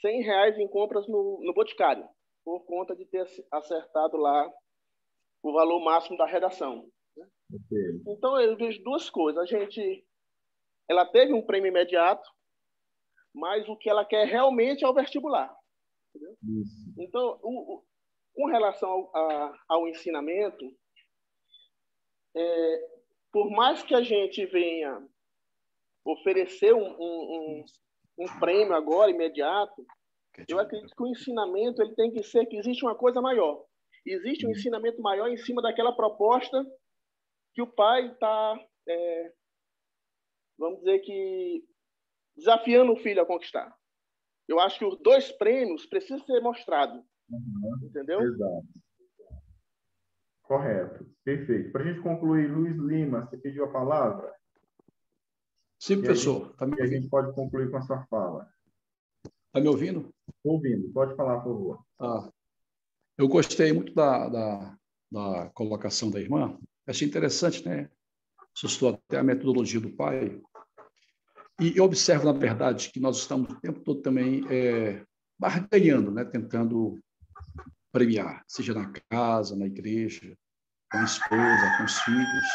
R$100 em compras no Boticário, por conta de ter acertado lá o valor máximo da redação, né? Então, eu vejo duas coisas. Ela teve um prêmio imediato, mas o que ela quer realmente é o vestibular. Entendeu? Então, com relação ao ensinamento, por mais que a gente venha oferecer um prêmio agora, imediato, eu acredito que o ensinamento ele tem que ser que existe uma coisa maior. Existe um ensinamento maior em cima daquela proposta que o pai está, vamos dizer que, desafiando o filho a conquistar. Eu acho que os dois prêmios precisam ser mostrados. Entendeu? Exato. Correto. Perfeito. Para a gente concluir, Luiz Lima, você pediu a palavra? Sim, professor. A gente pode concluir com a sua fala. Está me ouvindo? Estou ouvindo. Pode falar, por favor. Eu gostei muito da colocação da irmã. Achei interessante, né? Assustou até a metodologia do pai. E eu observo, na verdade, que nós estamos o tempo todo também barganhando, né? Tentando premiar, seja na casa, na igreja, com a esposa, com os filhos.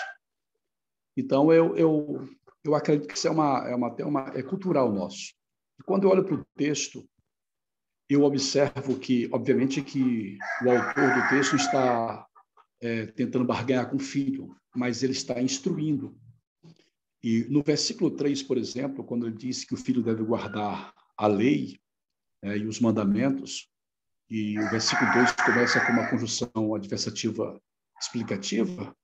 Então, eu acredito que isso é cultural nosso. E quando eu olho para o texto, eu observo que, obviamente, que o autor do texto está tentando barganhar com o filho, mas ele está instruindo. E no versículo 3, por exemplo, quando ele diz que o filho deve guardar a lei e os mandamentos, e o versículo 2 começa com uma conjunção adversativa explicativa,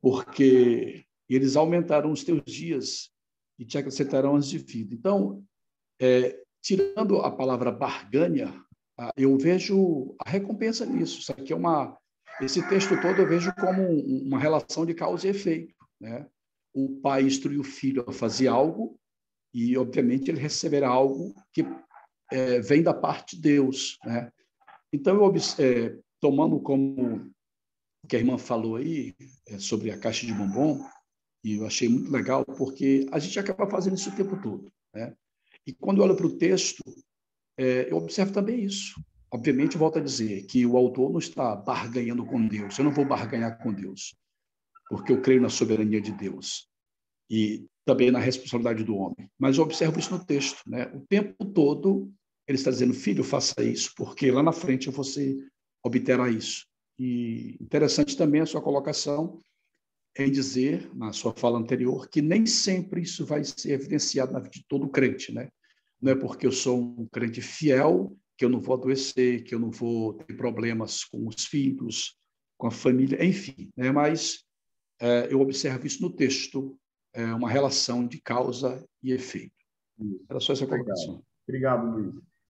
porque eles aumentarão os teus dias e te acrescentarão anos de vida. Então, tirando a palavra barganha, eu vejo a recompensa nisso. Isso aqui esse texto todo eu vejo como uma relação de causa e efeito, né? O pai instrui o filho a fazer algo e, obviamente, ele receberá algo que vem da parte de Deus, né? Então, tomando como o que a irmã falou aí sobre a caixa de bombom, e eu achei muito legal, porque a gente acaba fazendo isso o tempo todo, né? E quando eu olho para o texto, eu observo também isso. Obviamente, eu volto a dizer que o autor não está barganhando com Deus. Eu não vou barganhar com Deus, porque eu creio na soberania de Deus. E também na responsabilidade do homem. Mas eu observo isso no texto, né? O tempo todo ele está dizendo, filho, faça isso, porque lá na frente você obterá isso. E interessante também a sua colocação em dizer, na sua fala anterior, que nem sempre isso vai ser evidenciado na vida de todo crente, né? Não é porque eu sou um crente fiel que eu não vou adoecer, que eu não vou ter problemas com os filhos, com a família, enfim, né? Mas eu observo isso no texto, uma relação de causa e efeito. Era só essa colocação. Obrigado, Luiz.